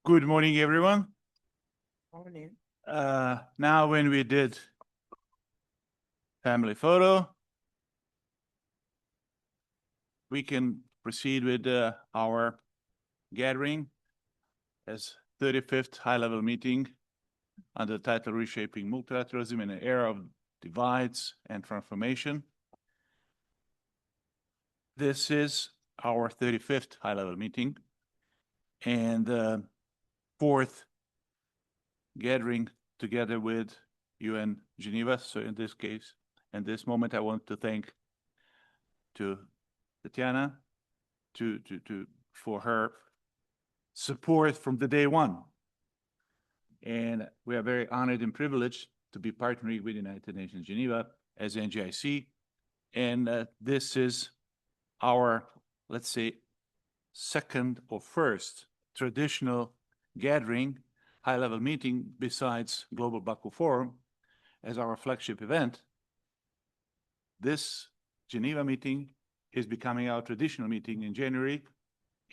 Good morning, everyone. Morning. Now when we did family photo, we can proceed with our gathering as 35th high-level meeting under the title Reshaping Multilateralism in an Era of Divides and Transformation. This is our 35th high-level meeting and fourth gathering together with UN Geneva. So in this case, in this moment, I want to thank to Tatiana for her support from the day one. And we are very honored and privileged to be partnering with United Nations Geneva as NGIC. And this is our, let's say, second or first traditional gathering, high-level meeting besides Global Baku Forum as our flagship event. This Geneva meeting is becoming our traditional meeting in January,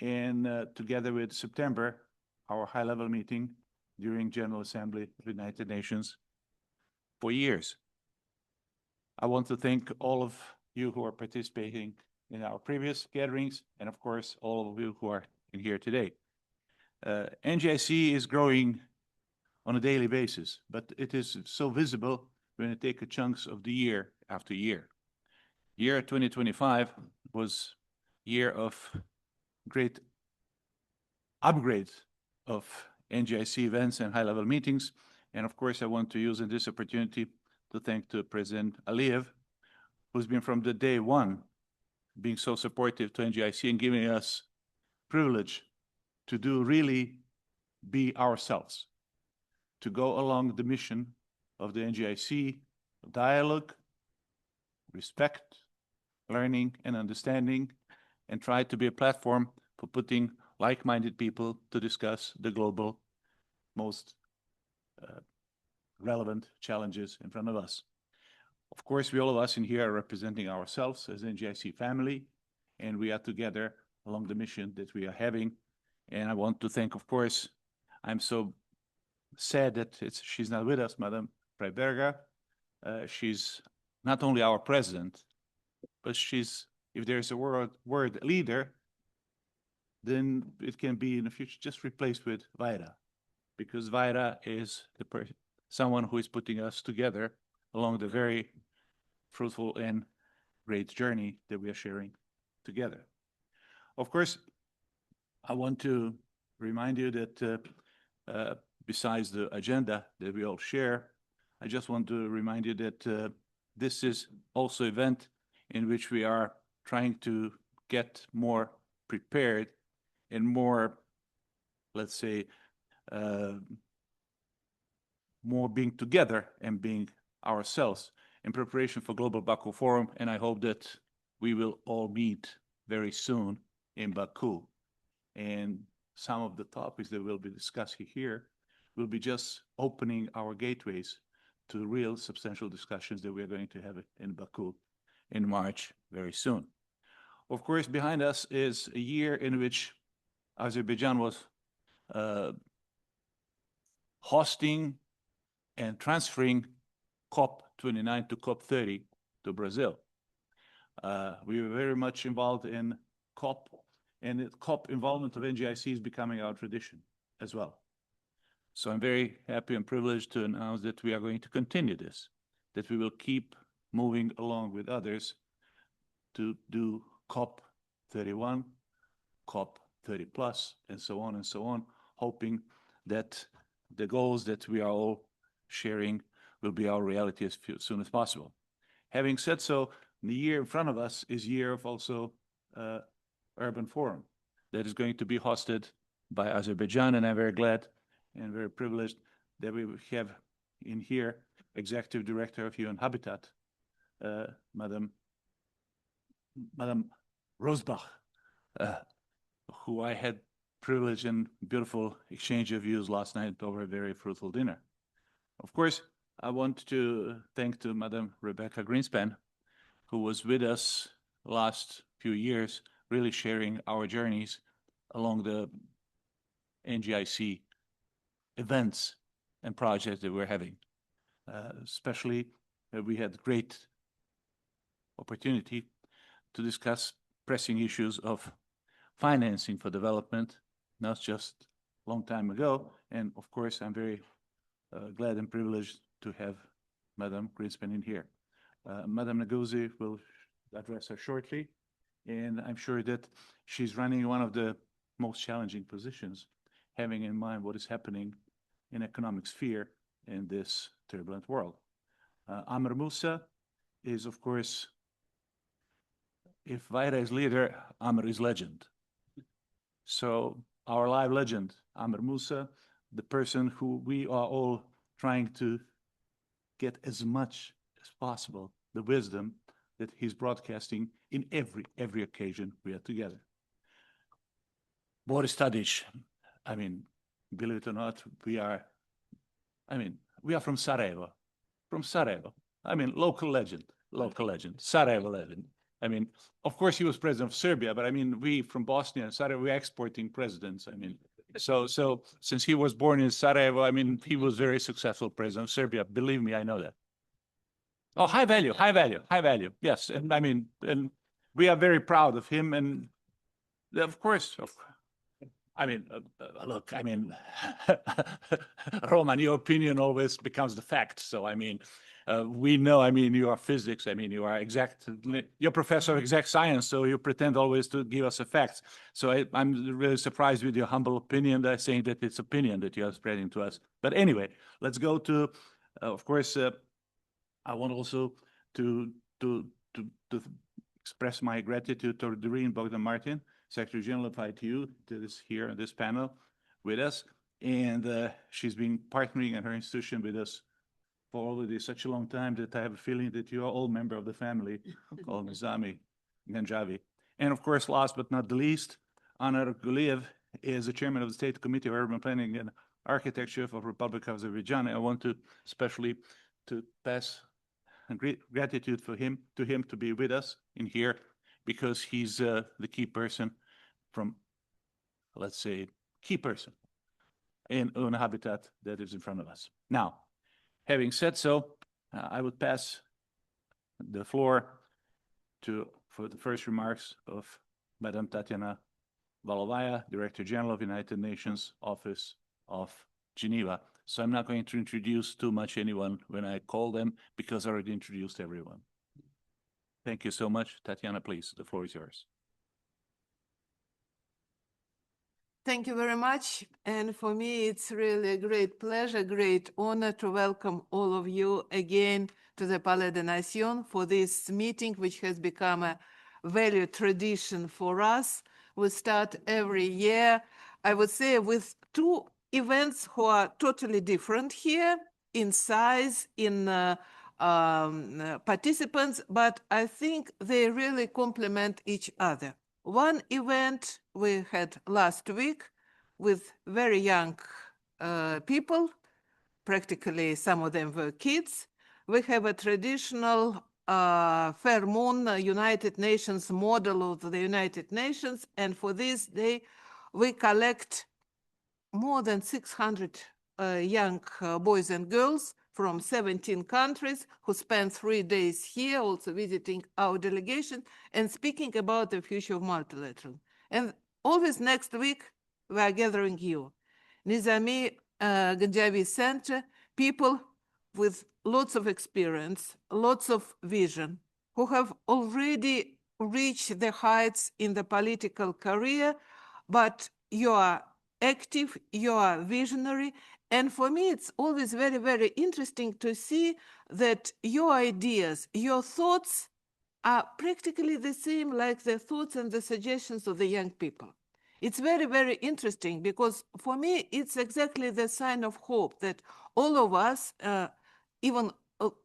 and together with September, our high-level meeting during General Assembly of the United Nations for years. I want to thank all of you who are participating in our previous gatherings, and of course, all of you who are in here today. NGIC is growing on a daily basis, but it is so visible when you take a chunks of the year after year. Year 2025 was year of great upgrade of NGIC events and high-level meetings. And of course, I want to use this opportunity to thank to President Aliyev, who's been from the day one being so supportive to NGIC and giving us privilege to do really be ourselves, to go along the mission of the NGIC, dialogue, respect, learning and understanding, and try to be a platform for putting like-minded people to discuss the global most relevant challenges in front of us. Of course, all of us in here are representing ourselves as NGIC family, and we are together along the mission that we are having. And I want to thank, of course, I'm so sad that she's not with us, Madam Rebeca. She's not only our president, but she's, if there's a word leader, then it can be in the future just replaced with Vaira, because Vaira is someone who is putting us together along the very fruitful and great journey that we are sharing together. Of course, I want to remind you that besides the agenda that we all share, I just want to remind you that this is also an event in which we are trying to get more prepared and more, let's say, more being together and being ourselves in preparation for Global Baku Forum. And I hope that we will all meet very soon in Baku. And some of the topics that we'll be discussing here will be just opening our gateways to real substantial discussions that we're going to have in Baku in March very soon. Of course, behind us is a year in which Azerbaijan was hosting and transferring COP29 to COP30 to Brazil. We were very much involved in COP, and the COP involvement of NGIC is becoming our tradition as well. So I'm very happy and privileged to announce that we are going to continue this, that we will keep moving along with others to do COP31, COP30+, and so on, hoping that the goals that we are all sharing will be our reality as soon as possible. Having said so, the year in front of us is year of also Urban Forum that is going to be hosted by Azerbaijan, and I'm very glad and very privileged that we have in here Executive Director of UN Habitat, Madam Rossbach, who I had privilege and beautiful exchange of views last night over a very fruitful dinner. Of course, I want to thank to Madam Rebeca Grynspan, who was with us last few years, really sharing our journeys along the NGIC events and projects that we're having. Especially, we had great opportunity to discuss pressing issues of financing for development, not just a long time ago. And of course, I'm very glad and privileged to have Madam Grynspan in here. Madam Ngozi will address her shortly, and I'm sure that she's running one of the most challenging positions, having in mind what is happening in economic sphere in this turbulent world. Amre Moussa is, of course, if Vaira is leader, Amre is legend. So our live legend, Amre Moussa, the person who we are all trying to get as much as possible, the wisdom that he's broadcasting in every occasion we are together. Boris Tadic, I mean, believe it or not, we are from Sarajevo. From Sarajevo. I mean, local legend, Sarajevo legend. I mean, of course, he was president of Serbia, but I mean, we from Bosnia and Sarajevo, we're exporting presidents. I mean, so since he was born in Sarajevo, I mean, he was very successful president of Serbia. Believe me, I know that. Oh, high value. Yes, and I mean, and we are very proud of him. And of course, I mean, look, I mean, Roman, your opinion always becomes the fact. So, I mean, we know, I mean, you are physics. I mean, you're professor of exact science, so you pretend always to give us the facts. So I'm really surprised with your humble opinion, saying that it's opinion that you are spreading to us. But anyway, let's go to, of course, I want also to express my gratitude to Doreen Bogdan-Martin, Secretary General of ITU, that is here on this panel with us. And she's been partnering in her institution with us for already such a long time that I have a feeling that you are all member of the family called Nizami Ganjavi. And of course, last but not the least, Anar Guliyev is the chairman of the State Committee of Urban Planning and Architecture of the Republic of Azerbaijan. I want to especially to pass great gratitude to him to be with us in here, because he's the key person from, let's say, key person in a habitat that is in front of us. Now, having said so, I would pass the floor for the first remarks of Madam Tatiana Valovaya, Director General of United Nations Office of Geneva. So I'm not going to introduce too much anyone when I call them, because I already introduced everyone. Thank you so much. Tatiana, please, the floor is yours. Thank you very much. And for me, it's really a great pleasure, great honor to welcome all of you again to the Palais des Nations for this meeting, which has become a value tradition for us. We start every year, I would say, with two events who are totally different here in size, in participants, but I think they really complement each other. One event we had last week with very young people, practically some of them were kids. We have a traditional Fair Moon United Nations model of the United Nations, and for this day we collect more than 600 young boys and girls from 17 countries who spent 3 days here, also visiting our delegation and speaking about the future of multilateralism. And always next week, we are gathering you. Nizami Ganjavi Center, people with lots of experience, lots of vision, who have already reached the heights in the political career, but you are active, you are visionary. And for me, it's always very, very interesting to see that your ideas, your thoughts are practically the same like the thoughts and the suggestions of the young people. It's very, very interesting, because for me, it's exactly the sign of hope that all of us, even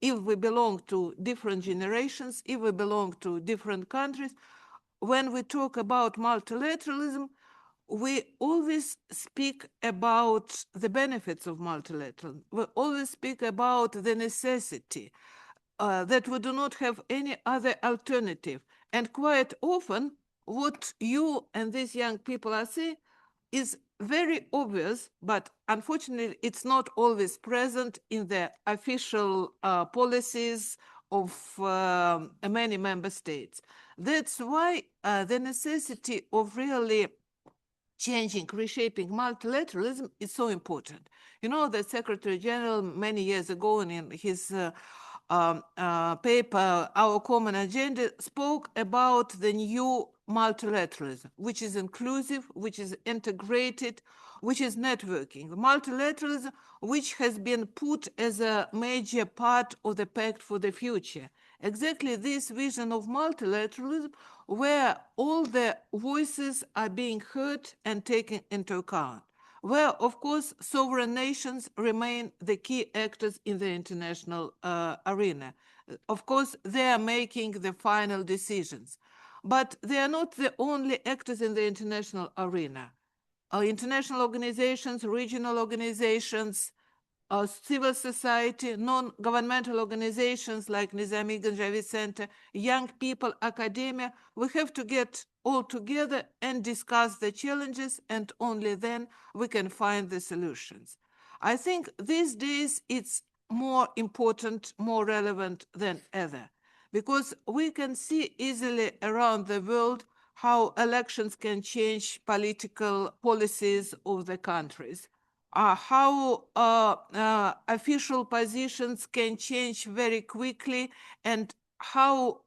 if we belong to different generations, if we belong to different countries, when we talk about multilateralism, we always speak about the benefits of multilateralism. We always speak about the necessity that we do not have any other alternative. And quite often, what you and these young people are saying is very obvious, but unfortunately, it's not always present in the official policies of many member states. That's why the necessity of really changing, reshaping multilateralism is so important. You know, the Secretary General many years ago in his paper, Our Common Agenda, spoke about the new multilateralism, which is inclusive, which is integrated, which is networking. Multilateralism, which has been put as a major part of the Pact for the Future. Exactly this vision of multilateralism, where all the voices are being heard and taken into account, where, of course, sovereign nations remain the key actors in the international arena. Of course, they are making the final decisions, but they are not the only actors in the international arena. International organizations, regional organizations, civil society, non-governmental organizations like Nizami Ganjavi Center, young people, academia, we have to get all together and discuss the challenges, and only then we can find the solutions. I think these days it's more important, more relevant than ever, because we can see easily around the world how elections can change political policies of the countries. How official positions can change very quickly, and how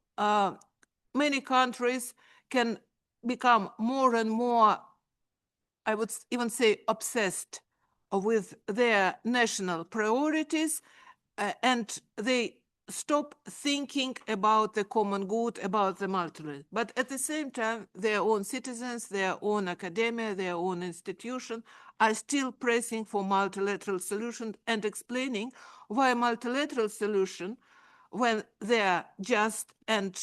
many countries can become more and more, I would even say, obsessed with their national priorities, and they stop thinking about the common good, about the multilateral. But at the same time, their own citizens, their own academia, their own institution are still pressing for multilateral solutions and explaining why multilateral solution, when they are just and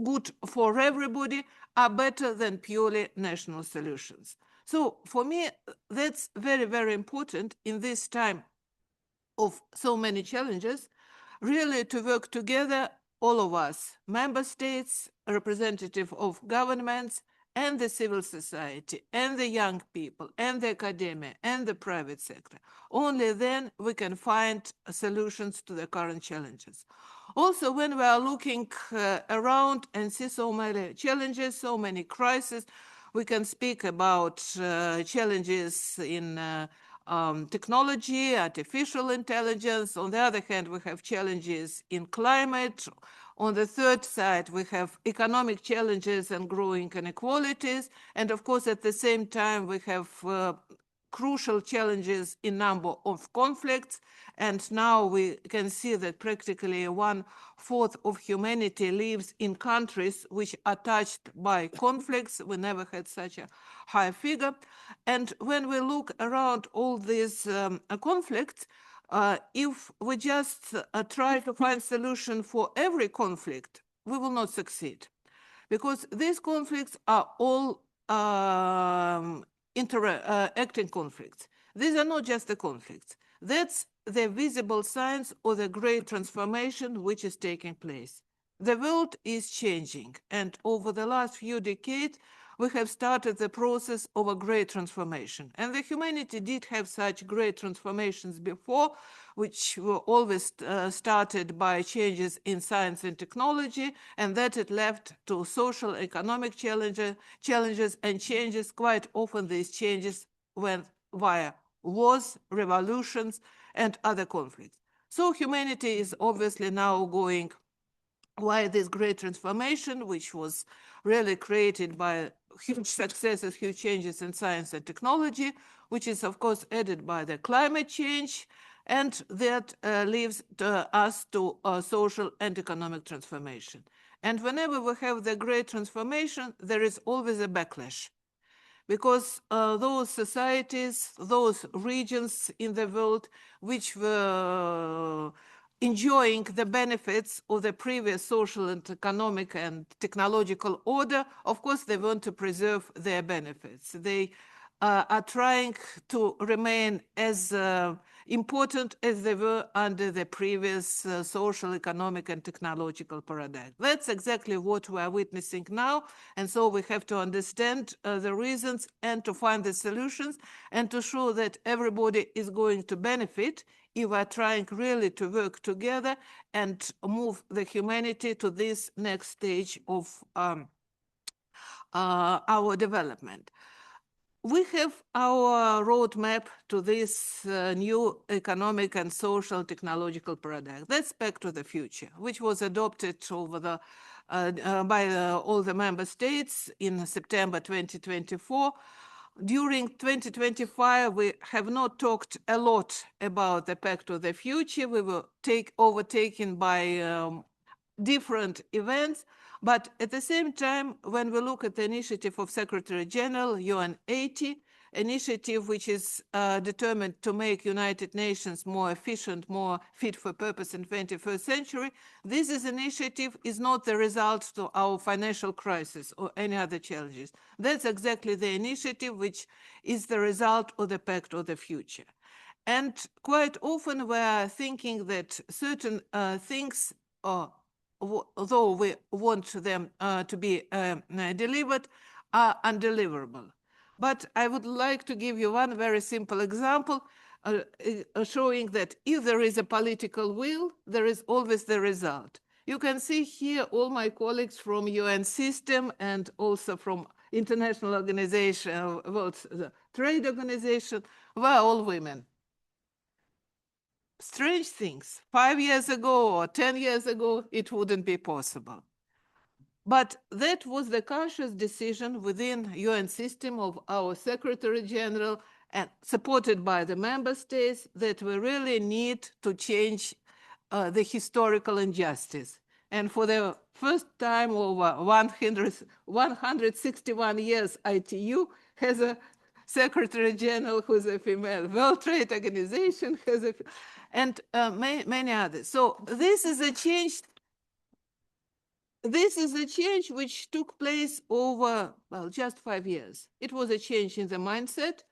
good for everybody, are better than purely national solutions. So for me, that's very, very important in this time of so many challenges, really to work together, all of us, member states, representative of governments, and the civil society, and the young people, and the academia, and the private sector. Only then we can find solutions to the current challenges. Also, when we are looking around and see so many challenges, so many crises, we can speak about challenges in technology, artificial intelligence. On the other hand, we have challenges in climate. On the third side, we have economic challenges and growing inequalities. And of course, at the same time, we have crucial challenges in number of conflicts. And now we can see that practically 1/4 of humanity lives in countries which are touched by conflicts. We never had such a high figure. And when we look around all these conflicts, if we just try to find solution for every conflict, we will not succeed, because these conflicts are all interacting conflicts. These are not just the conflicts. That's the visible signs of the great transformation which is taking place. The world is changing, and over the last few decades, we have started the process of a great transformation. And the humanity did have such great transformations before, which were always started by changes in science and technology, and that it left to social, economic challenges and changes. Quite often these changes went via wars, revolutions, and other conflicts. So humanity is obviously now going via this great transformation, which was really created by huge successes, huge changes in science and technology, which is, of course, added by the climate change, and that leads us to social and economic transformation. And whenever we have the great transformation, there is always a backlash, because those societies, those regions in the world which were enjoying the benefits of the previous social and economic and technological order, of course, they want to preserve their benefits. They are trying to remain as important as they were under the previous social, economic, and technological paradigm. That's exactly what we are witnessing now. And so we have to understand the reasons and to find the solutions and to show that everybody is going to benefit if we are trying really to work together and move the humanity to this next stage of our development. We have our roadmap to this new economic and social technological paradigm. That's Back to the Future, which was adopted over the by all the member states in September 2024. During 2025, we have not talked a lot about the Back to the Future. We were overtaken by different events. But at the same time, when we look at the initiative of Secretary General, UN 80, initiative which is determined to make United Nations more efficient, more fit for purpose in 21st century, this initiative is not the result of our financial crisis or any other challenges. That's exactly the initiative which is the result of the Pact of the Future. And quite often we are thinking that certain things although we want them to be delivered, are undeliverable. But I would like to give you one very simple example showing that if there is a political will, there is always the result. You can see here all my colleagues from UN system and also from International Organization, World Trade Organization, were all women. Strange things. 5 years ago or 10 years ago, it wouldn't be possible. But that was the conscious decision within UN system of our Secretary General and supported by the member states that we really need to change the historical injustice. And for the first time over 161 years, ITU has a Secretary General who's a female. World Trade Organization has a, and many others. So this is a change. This is a change which took place over, well, just 5 years. It was a change in the mindset.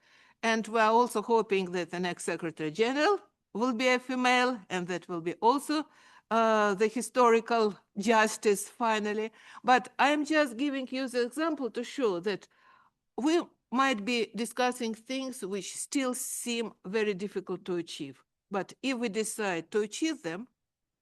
And we are also hoping that the next Secretary General will be a female, and that will be also the historical justice finally. But I'm just giving you the example to show that we might be discussing things which still seem very difficult to achieve. But if we decide to achieve them,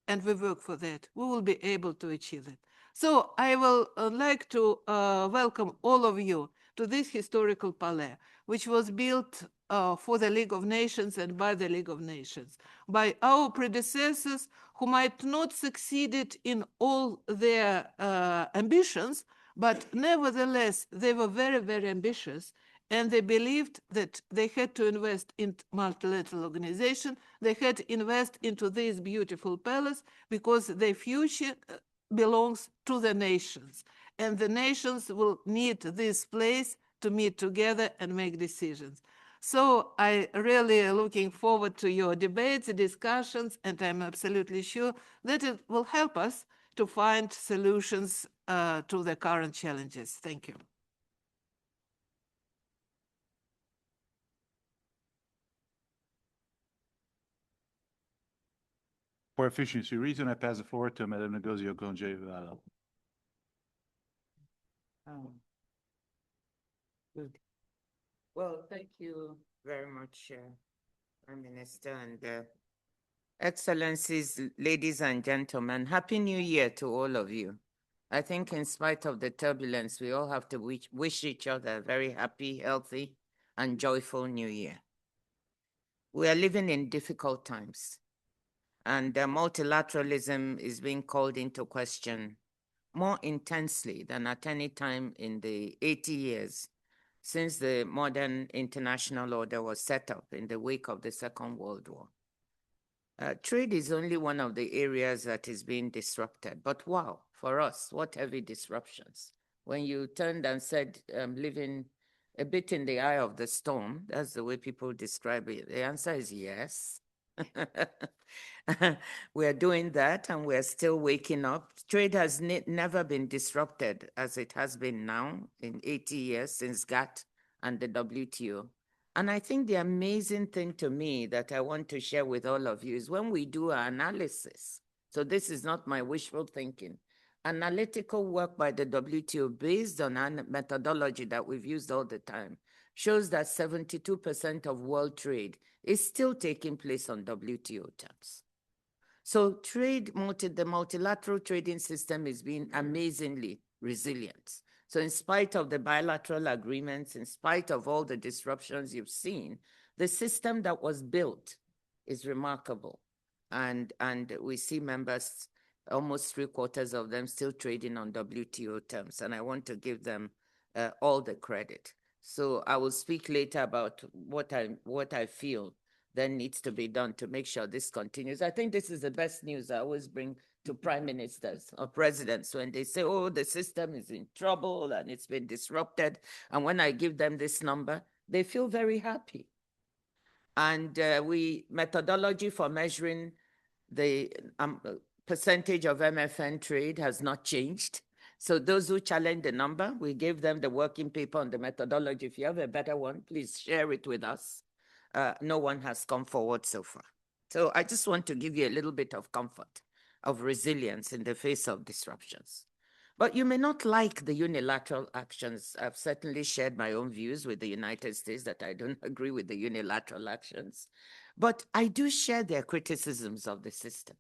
and we work for that, we will be able to achieve it. So I will like to welcome all of you to this historical palais, which was built for the League of Nations and by the League of Nations, by our predecessors who might not succeeded in all their ambitions, but nevertheless, they were very, very ambitious. And they believed that they had to invest in multilateral organization. They had to invest into this beautiful palace because their future belongs to the nations. And the nations will need this place to meet together and make decisions. So I really looking forward to your debates, discussions, and I'm absolutely sure that it will help us to find solutions to the current challenges. Thank you. For efficiency reason, I pass the floor to Madam Ngozi Okonjo-Iweala. Good. Well, thank you very much, Prime Minister, and Excellencies, ladies and gentlemen. Happy New Year to all of you. I think in spite of the turbulence, we all have to wish each other a very happy, healthy, and joyful New Year. We are living in difficult times, and multilateralism is being called into question more intensely than at any time in the 80 years since the modern international order was set up in the wake of the Second World War. Trade is only one of the areas that is being disrupted, but wow, for us, what heavy disruptions. When you turned and said living a bit in the eye of the storm, that's the way people describe it. The answer is yes. We're doing that, and we're still waking up. Trade has never been disrupted as it has been now in 80 years since GATT and the WTO And I think the amazing thing to me that I want to share with all of you is when we do our analysis. So this is not my wishful thinking. Analytical work by the WTO based on a methodology that we've used all the time shows that 72% of world trade is still taking place on WTO terms. So the multilateral trading system is being amazingly resilient. So in spite of the bilateral agreements, in spite of all the disruptions you've seen, the system that was built is remarkable. And we see members, almost 3/4 of them still trading on WTO terms. And I want to give them all the credit. So I will speak later about what I feel then needs to be done to make sure this continues. I think this is the best news I always bring to prime ministers or presidents when they say, oh, the system is in trouble and it's been disrupted. And when I give them this number, they feel very happy. And methodology for measuring the percentage of MFN trade has not changed. So those who challenge the number, we gave them the working paper on the methodology. If you have a better one, please share it with us. No one has come forward so far. So I just want to give you a little bit of comfort, of resilience in the face of disruptions. But you may not like the unilateral actions. I've certainly shared my own views with the United States that I don't agree with the unilateral actions. But I do share their criticisms of the system.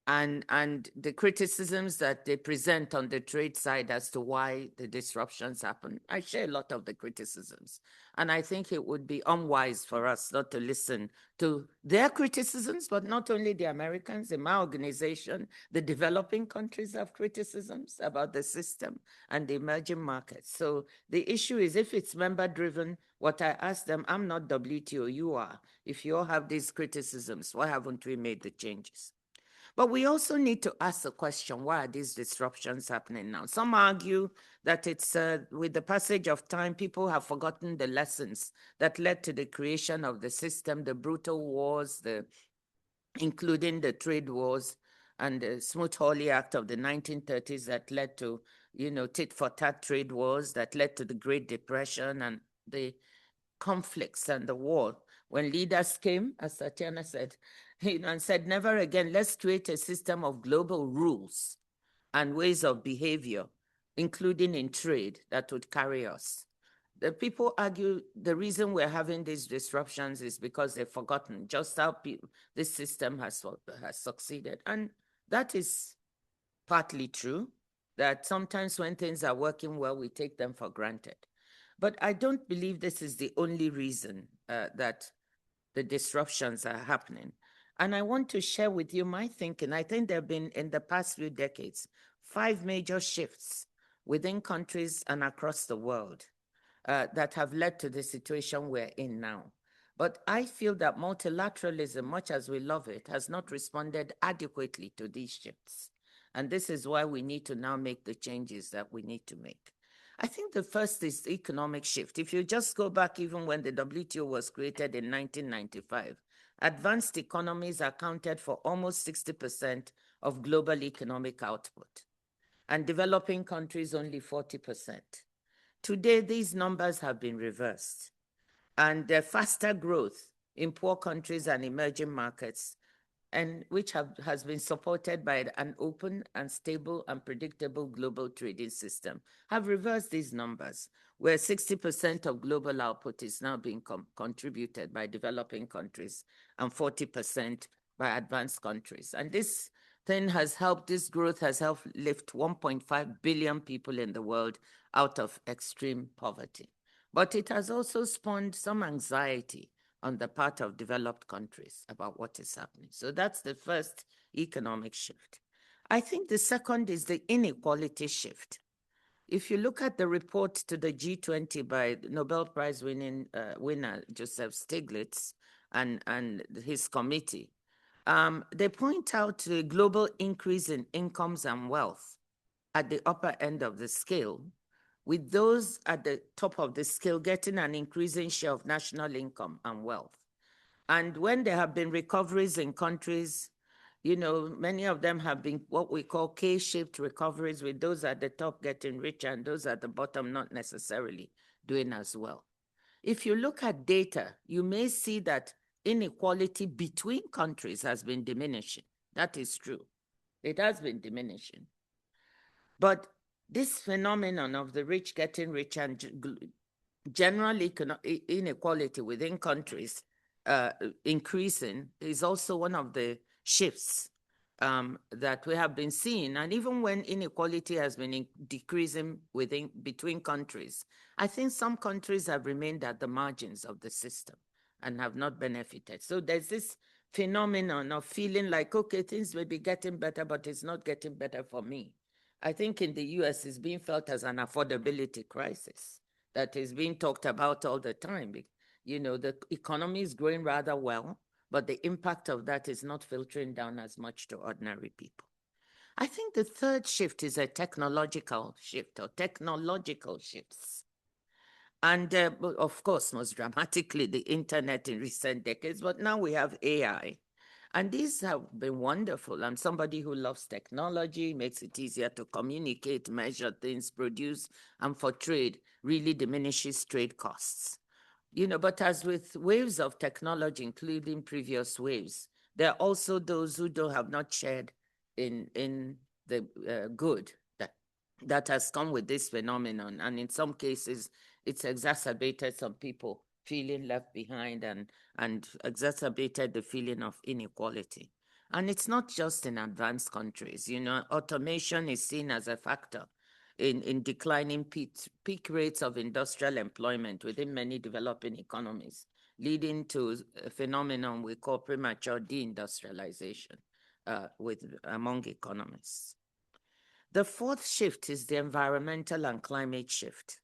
And the criticisms that they present on the trade side as to why the disruptions happen. I share a lot of the criticisms. And I think it would be unwise for us not to listen to their criticisms, but not only the Americans. In my organization, the developing countries have criticisms about the system and the emerging markets. So the issue is if it's member-driven, what I ask them, I'm not WTO, you are. If you all have these criticisms, why haven't we made the changes? But we also need to ask the question, why are these disruptions happening now? Some argue that it's with the passage of time, people have forgotten the lessons that led to the creation of the system, the brutal wars, including the trade wars and the Smoot-Hawley Act of the 1930s that led to, tit-for-tat trade wars that led to the Great Depression and the conflicts and the war. When leaders came, as Tatiana said, and said, never again, let's create a system of global rules and ways of behavior, including in trade, that would carry us. The people argue the reason we're having these disruptions is because they've forgotten just how this system has succeeded. And that is partly true, that sometimes when things are working well, we take them for granted. But I don't believe this is the only reason that the disruptions are happening. And I want to share with you my thinking. I think there have been, in the past few decades, 5 major shifts within countries and across the world that have led to the situation we're in now. But I feel that multilateralism, much as we love it, has not responded adequately to these shifts. And this is why we need to now make the changes that we need to make. I think the first is the economic shift. If you just go back even when the WTO was created in 1995, advanced economies accounted for almost 60% of global economic output, and developing countries only 40%. Today, these numbers have been reversed, and the faster growth in poor countries and emerging markets, and which has been supported by an open and stable and predictable global trading system, have reversed these numbers, where 60% of global output is now being contributed by developing countries and 40% by advanced countries. And this growth has helped lift 1.5 billion people in the world out of extreme poverty. But it has also spawned some anxiety on the part of developed countries about what is happening. So that's the first economic shift. I think the second is the inequality shift. If you look at the report to the G20 by Nobel Prize winner Joseph Stiglitz and his committee, they point out the global increase in incomes and wealth at the upper end of the scale, with those at the top of the scale getting an increasing share of national income and wealth. And when there have been recoveries in countries, many of them have been what we call K-shaped recoveries, with those at the top getting richer and those at the bottom not necessarily doing as well. if you look at data, you may see that inequality between countries has been diminishing. That is true. It has been diminishing. But this phenomenon of the rich getting richer and general inequality within countries increasing is also one of the shifts that we have been seeing. And even when inequality has been decreasing between countries, I think some countries have remained at the margins of the system and have not benefited. So there's this phenomenon of feeling like, okay, things may be getting better, but it's not getting better for me. I think in the US, it's being felt as an affordability crisis that is being talked about all the time. You know, the economy is growing rather well, but the impact of that is not filtering down as much to ordinary people. I think the third shift is a technological shift or technological shifts. And of course, most dramatically, the internet in recent decades, but now we have AI. And these have been wonderful. I'm somebody who loves technology, makes it easier to communicate, measure things, produce, and for trade, really diminishes trade costs. You know, but as with waves of technology, including previous waves, there are also those who have not shared in the good that has come with this phenomenon. And in some cases, it's exacerbated some people feeling left behind and exacerbated the feeling of inequality. And it's not just in advanced countries. You know, automation is seen as a factor in declining peak rates of industrial employment within many developing economies, leading to a phenomenon we call premature deindustrialization among economists. The fourth shift is the environmental and climate shift.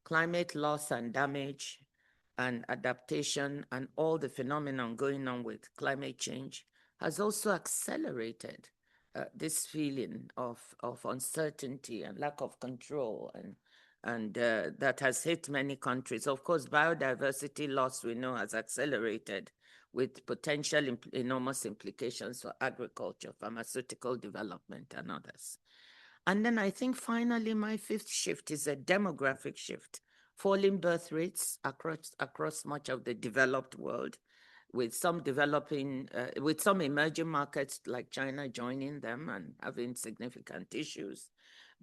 Climate loss and damage and adaptation and all the phenomenon going on with climate change has also accelerated this feeling of uncertainty and lack of control and that has hit many countries. Of course, biodiversity loss, we know, has accelerated with potential enormous implications for agriculture, pharmaceutical development, and others. And then I think finally my fifth shift is a demographic shift, falling birth rates across much of the developed world, with some with some emerging markets like China joining them and having significant issues,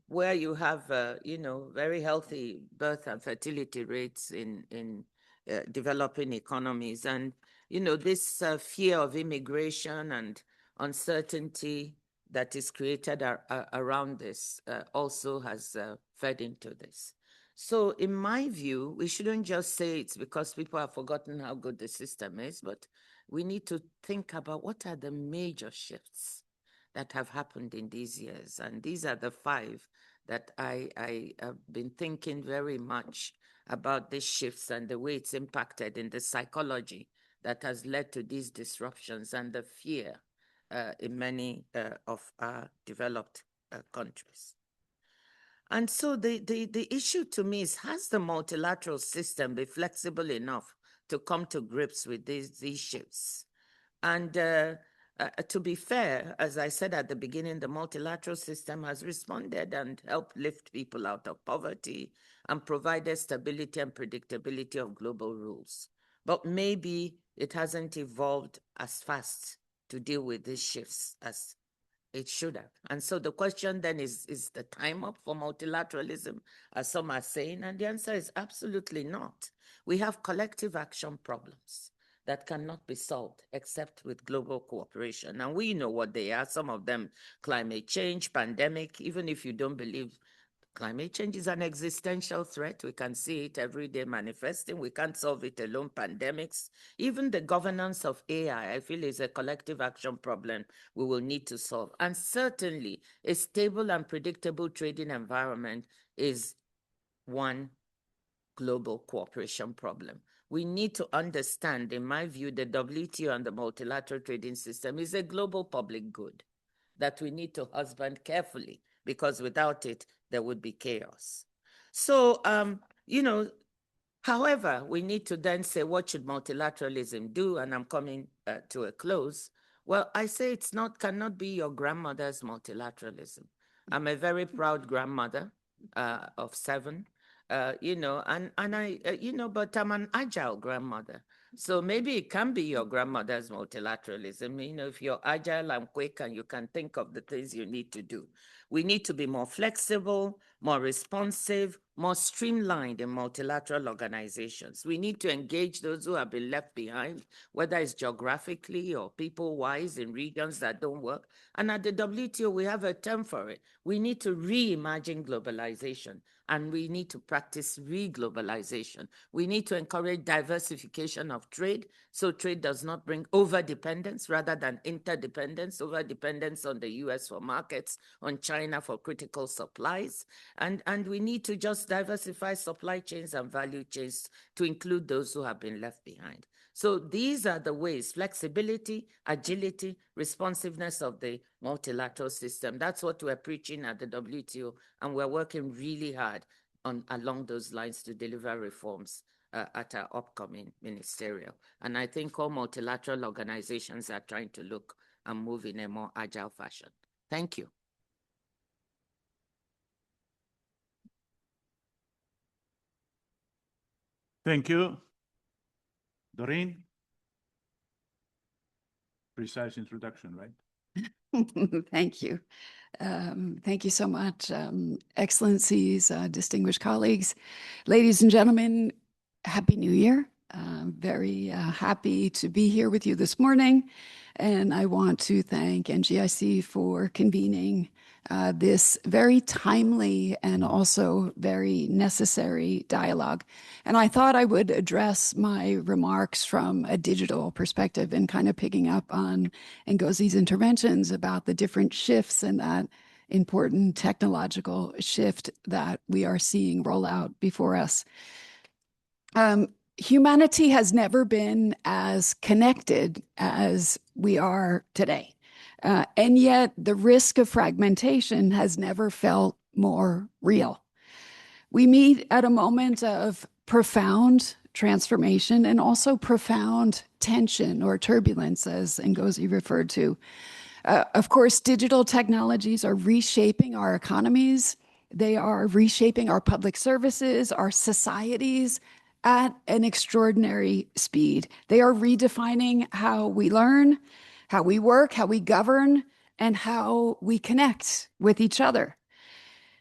where you have, very healthy birth and fertility rates in developing economies. And, this fear of immigration and uncertainty that is created around this also has fed into this. So in my view, we shouldn't just say it's because people have forgotten how good the system is, but we need to think about what are the major shifts that have happened in these years. And these are the 5 that I have been thinking very much about these shifts and the way it's impacted in the psychology that has led to these disruptions and the fear in many of our developed countries. And so the issue to me is, has the multilateral system been flexible enough to come to grips with these shifts? And to be fair, as I said at the beginning, the multilateral system has responded and helped lift people out of poverty and provided stability and predictability of global rules. But maybe it hasn't evolved as fast to deal with these shifts as it should have. And so the question then is the time up for multilateralism, as some are saying? And the answer is absolutely not. We have collective action problems that cannot be solved except with global cooperation. And we know what they are. Some of them, climate change, pandemic. Even if you don't believe climate change is an existential threat, we can see it every day manifesting. We can't solve it alone. Pandemics, even the governance of AI, I feel, is a collective action problem we will need to solve. And certainly, a stable and predictable trading environment is one global cooperation problem. We need to understand, in my view, the WTO and the multilateral trading system is a global public good that we need to husband carefully, because without it, there would be chaos. So, however, we need to then say, what should multilateralism do? And I'm coming to a close. Well, I say cannot be your grandmother's multilateralism. I'm a very proud grandmother of 7. you know, and I, you know, but I'm an agile grandmother. So maybe it can be your grandmother's multilateralism, you know, if you're agile and quick and you can think of the things you need to do. We need to be more flexible, more responsive, more streamlined in multilateral organizations. We need to engage those who have been left behind, whether it's geographically or people-wise in regions that don't work. And at the WTO, we have a term for it. We need to reimagine globalization, and we need to practice re-globalization. We need to encourage diversification of trade, so trade does not bring over-dependence rather than interdependence, over-dependence on the US for markets, on China for critical supplies. And we need to just diversify supply chains and value chains to include those who have been left behind. So these are the ways: flexibility, agility, responsiveness of the multilateral system. That's what we're preaching at the WTO, and we're working really hard along those lines to deliver reforms at our upcoming ministerial. And I think all multilateral organizations are trying to look and move in a more agile fashion. Thank you. Thank you. Doreen? Precise introduction, right? Thank you. Thank you so much, Excellencies, distinguished colleagues. Ladies and gentlemen, Happy New Year. Very happy to be here with you this morning. And I want to thank NGIC for convening this very timely and also very necessary dialogue. And I thought I would address my remarks from a digital perspective and kind of picking up on Ngozi's interventions about the different shifts and that important technological shift that we are seeing roll out before us. Humanity has never been as connected as we are today. And yet the risk of fragmentation has never felt more real. We meet at a moment of profound transformation and also profound tension or turbulence, as Ngozi referred to. Of course, digital technologies are reshaping our economies. They are reshaping our public services, our societies at an extraordinary speed. They are redefining how we learn, how we work, how we govern, and how we connect with each other.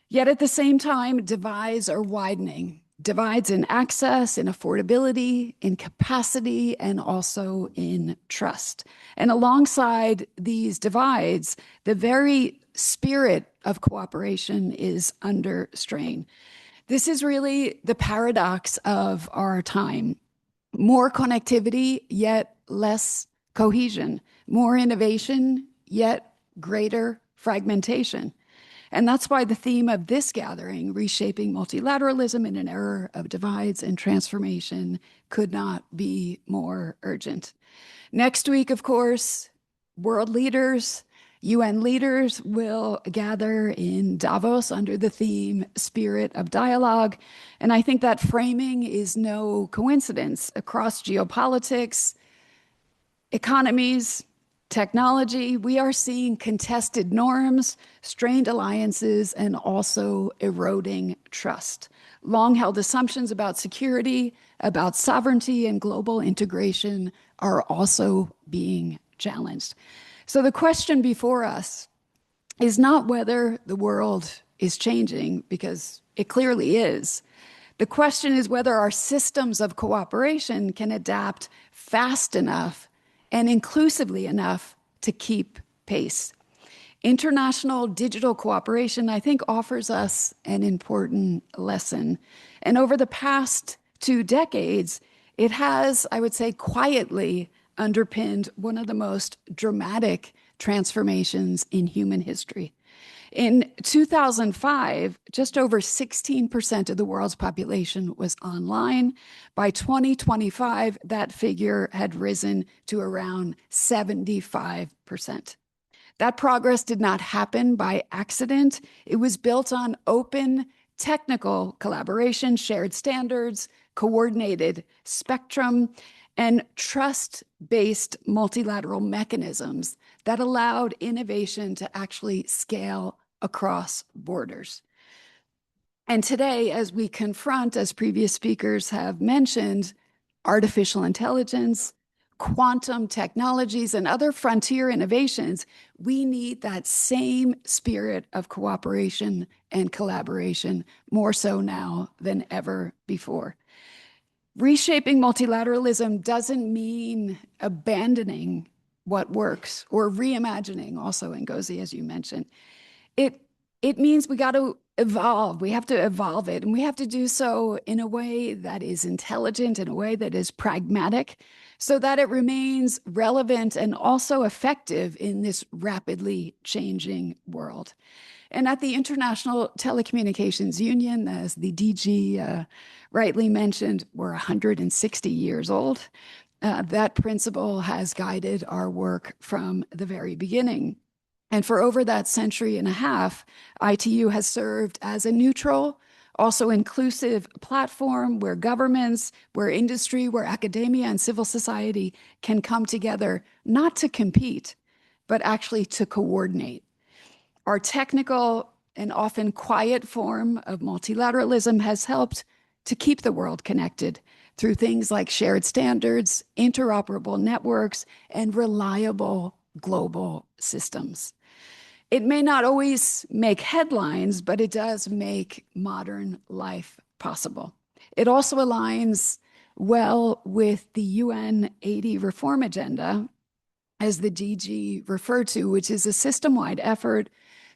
Yet at the same time, divides are widening. Divides in access, in affordability, in capacity, and also in trust. And alongside these divides, the very spirit of cooperation is under strain. This is really the paradox of our time. More connectivity, yet less cohesion. More innovation, yet greater fragmentation. And that's why the theme of this gathering, Reshaping Multilateralism in an Era of Divides and Transformation, could not be more urgent. Next week, of course, world leaders, UN leaders will gather in Davos under the theme Spirit of Dialogue. And I think that framing is no coincidence. Across geopolitics, economies, technology, we are seeing contested norms, strained alliances, and also eroding trust. Long-held assumptions about security, about sovereignty, and global integration are also being challenged. So the question before us is not whether the world is changing, because it clearly is. The question is whether our systems of cooperation can adapt fast enough and inclusively enough to keep pace. International digital cooperation, I think, offers us an important lesson. And over the past 2 decades, it has, I would say, quietly underpinned one of the most dramatic transformations in human history. In 2005, just over 16% of the world's population was online. By 2025, that figure had risen to around 75%. That progress did not happen by accident. It was built on open technical collaboration, shared standards, coordinated spectrum, and trust-based multilateral mechanisms that allowed innovation to actually scale across borders. And today, as we confront, as previous speakers have mentioned, artificial intelligence, quantum technologies, and other frontier innovations, we need that same spirit of cooperation and collaboration, more so now than ever before. Reshaping multilateralism doesn't mean abandoning what works or reimagining, also Ngozi, as you mentioned. It means we got to evolve. We have to evolve it, and we have to do so in a way that is intelligent, in a way that is pragmatic, so that it remains relevant and also effective in this rapidly changing world. And at the International Telecommunications Union, as the DG rightly mentioned, we're 160 years old. That principle has guided our work from the very beginning. And for over that century and a half, ITU has served as a neutral, also inclusive platform where governments, where industry, where academia and civil society can come together, not to compete, but actually to coordinate. Our technical and often quiet form of multilateralism has helped to keep the world connected through things like shared standards, interoperable networks, and reliable global systems. It may not always make headlines, but it does make modern life possible. It also aligns well with the UN 80 reform agenda, as the DG referred to, which is a system-wide effort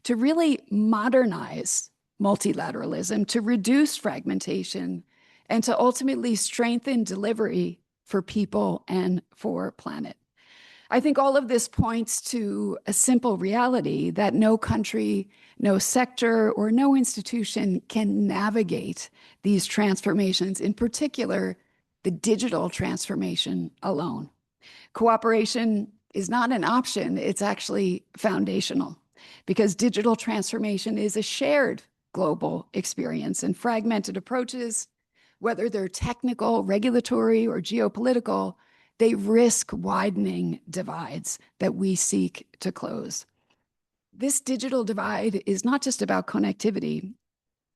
to really modernize multilateralism, to reduce fragmentation, and to ultimately strengthen delivery for people and for planet. I think all of this points to a simple reality that no country, no sector, or no institution can navigate these transformations, in particular, the digital transformation alone. Cooperation is not an option, it's actually foundational, because digital transformation is a shared global experience, and fragmented approaches, whether they're technical, regulatory, or geopolitical, they risk widening divides that we seek to close. This digital divide is not just about connectivity,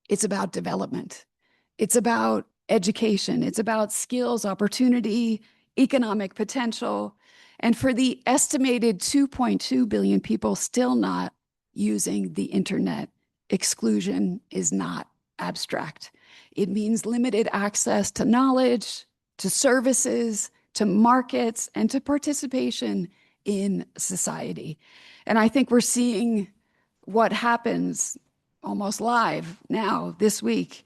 it's about development. It's about education, it's about skills, opportunity, economic potential. And for the estimated 2.2 billion people still not using the internet, exclusion is not abstract. It means limited access to knowledge, to services, to markets, and to participation in society. And I think we're seeing what happens almost live now this week,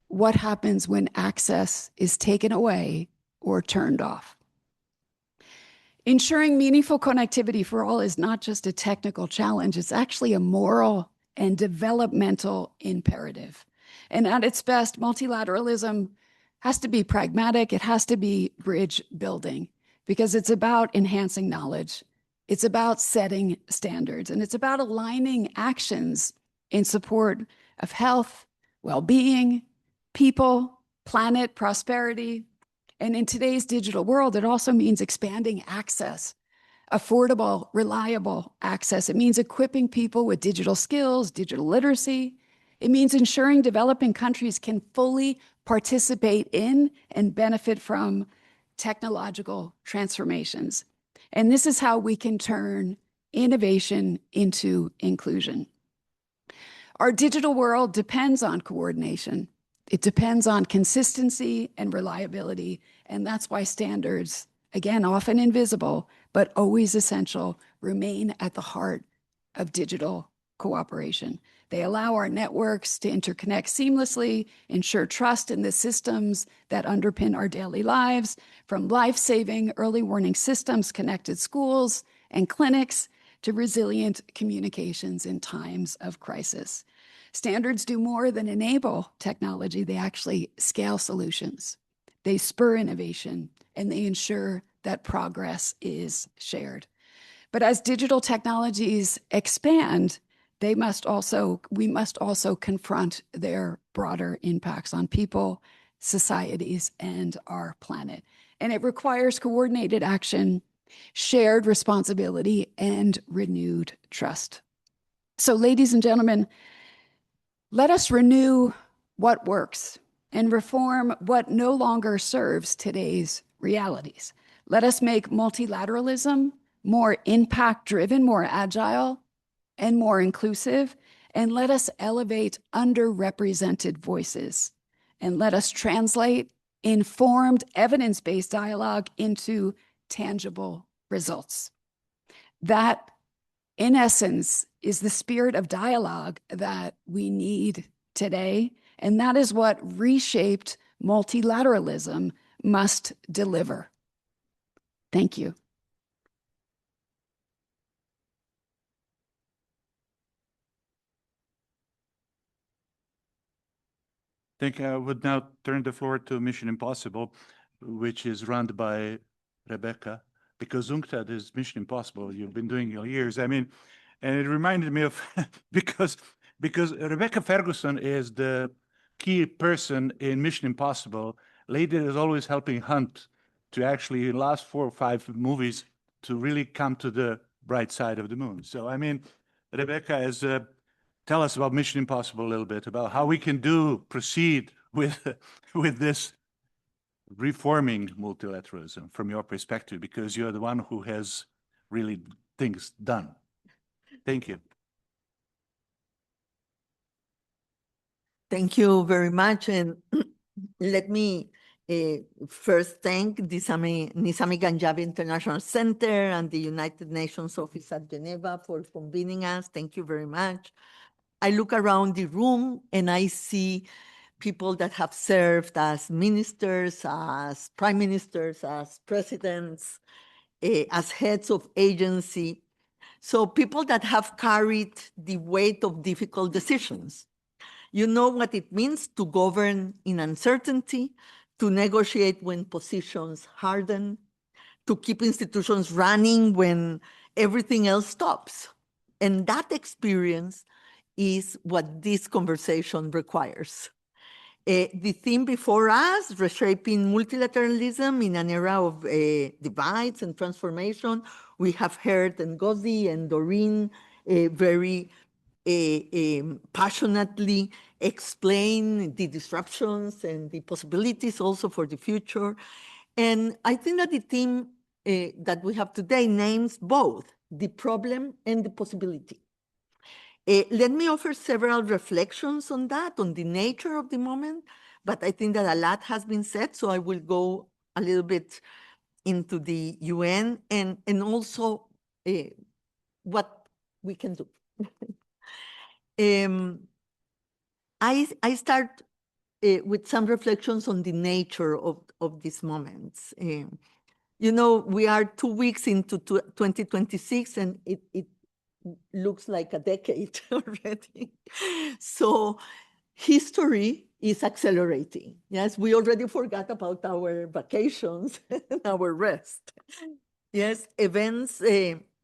what happens when access is taken away or turned off. Ensuring meaningful connectivity for all is not just a technical challenge, it's actually a moral and developmental imperative. And at its best, multilateralism has to be pragmatic, it has to be bridge building, because it's about enhancing knowledge, it's about setting standards, and it's about aligning actions in support of health, well-being, people, planet, prosperity. And in today's digital world, it also means expanding access, affordable, reliable access. It means equipping people with digital skills, digital literacy. It means ensuring developing countries can fully participate in and benefit from technological transformations. And this is how we can turn innovation into inclusion. Our digital world depends on coordination. It depends on consistency and reliability. And that's why standards, again, often invisible, but always essential, remain at the heart of digital cooperation. They allow our networks to interconnect seamlessly, ensure trust in the systems that underpin our daily lives, from life-saving early warning systems, connected schools and clinics, to resilient communications in times of crisis. Standards do more than enable technology. They actually scale solutions. They spur innovation, and they ensure that progress is shared. But as digital technologies expand, we must also confront their broader impacts on people, societies, and our planet. And it requires coordinated action, shared responsibility, and renewed trust. So, ladies and gentlemen, Let us renew what works and reform what no longer serves today's realities. Let us make multilateralism more impact-driven, more agile, and more inclusive. And let us elevate underrepresented voices. And let us translate informed, evidence-based dialogue into tangible results. That, in essence, is the spirit of dialogue that we need today. And that is what reshaped multilateralism must deliver. Thank you. I think I would now turn the floor to Mission Impossible, which is run by Rebeca, because UNCTAD is Mission Impossible. You've been doing it years. I mean, and it reminded me of because Rebecca Ferguson is the key person in Mission Impossible. Lady is always helping Hunt to actually, in the last 4 or 5 movies, to really come to the bright side of the moon. So, I mean, Rebecca is, tell us about Mission Impossible a little bit, about how we can proceed with this reforming multilateralism from your perspective, because you're the one who has really things done. Thank you. Thank you very much. And let me first thank the Nizami Ganjavi International Center and the United Nations Office at Geneva for convening us. Thank you very much. I look around the room and I see people that have served as ministers, as prime ministers, as presidents, as heads of agency. So people that have carried the weight of difficult decisions. You know what it means to govern in uncertainty, to negotiate when positions harden, to keep institutions running when everything else stops. And that experience is what this conversation requires. The theme before us, reshaping multilateralism in an era of divides and transformation. We have heard Ngozi and Doreen very passionately explain the disruptions and the possibilities also for the future. And I think that the theme that we have today names both the problem and the possibility. Let me offer several reflections on that, on the nature of the moment, but I think that a lot has been said, so I will go a little bit into the UN and also what we can do. I start with some reflections on the nature of these moments. You know, we are 2 weeks into 2026 and it looks like a decade already. So history is accelerating. Yes, we already forgot about our vacations and our rest. Yes, events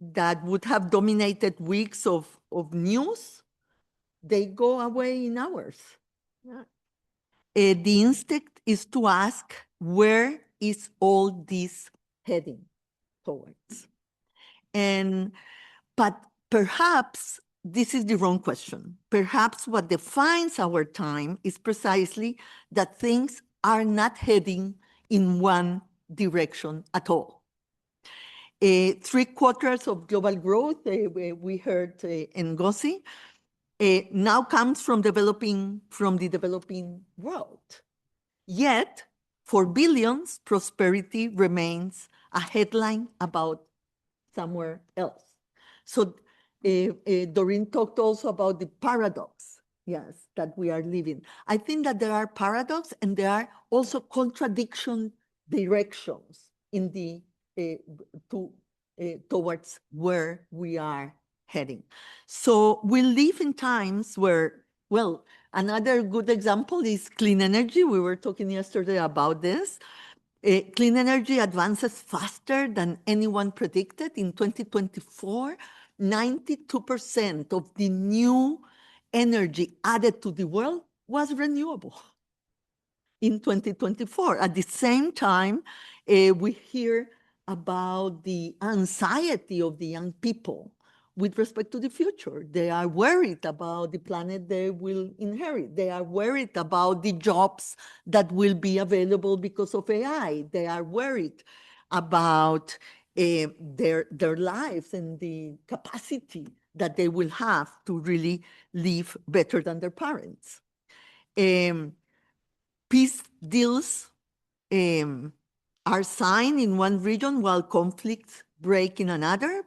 that would have dominated weeks of news, they go away in hours. Yeah. The instinct is to ask, where is all this heading towards? But perhaps this is the wrong question. Perhaps what defines our time is precisely that things are not heading in one direction at all. 3/4 of global growth, we heard Ngozi, now comes from the developing world. Yet, for billions, prosperity remains a headline about somewhere else. So Doreen talked also about the paradox, yes, that we are living. I think that there are paradox and there are also contradiction directions in the towards where we are heading. So we live in times where, well, another good example is clean energy. We were talking yesterday about this. Clean energy advances faster than anyone predicted. In 2024, 92% of the new energy added to the world was renewable. In 2024, at the same time, we hear about the anxiety of the young people with respect to the future. They are worried about the planet they will inherit. They are worried about the jobs that will be available because of AI. They are worried about their lives and the capacity that they will have to really live better than their parents. Peace deals are signed in one region while conflicts break in another.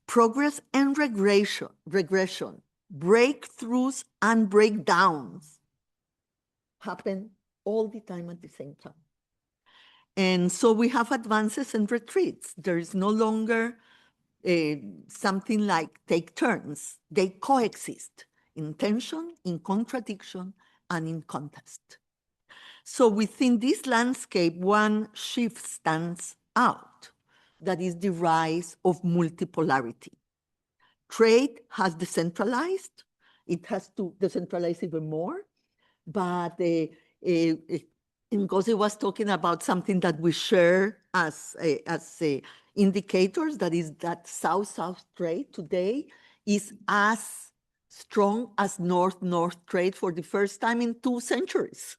Progress and regression, breakthroughs and breakdowns happen all the time at the same time. And so we have advances and retreats. There is no longer something like take turns. They coexist in tension, in contradiction, and in contest. So within this landscape, one shift stands out. That is the rise of multipolarity. Trade has decentralized. It has to decentralize even more. But Ngozi was talking about something that we share as indicators, that is that South-South trade today is as strong as North-North trade for the first time in 2 centuries.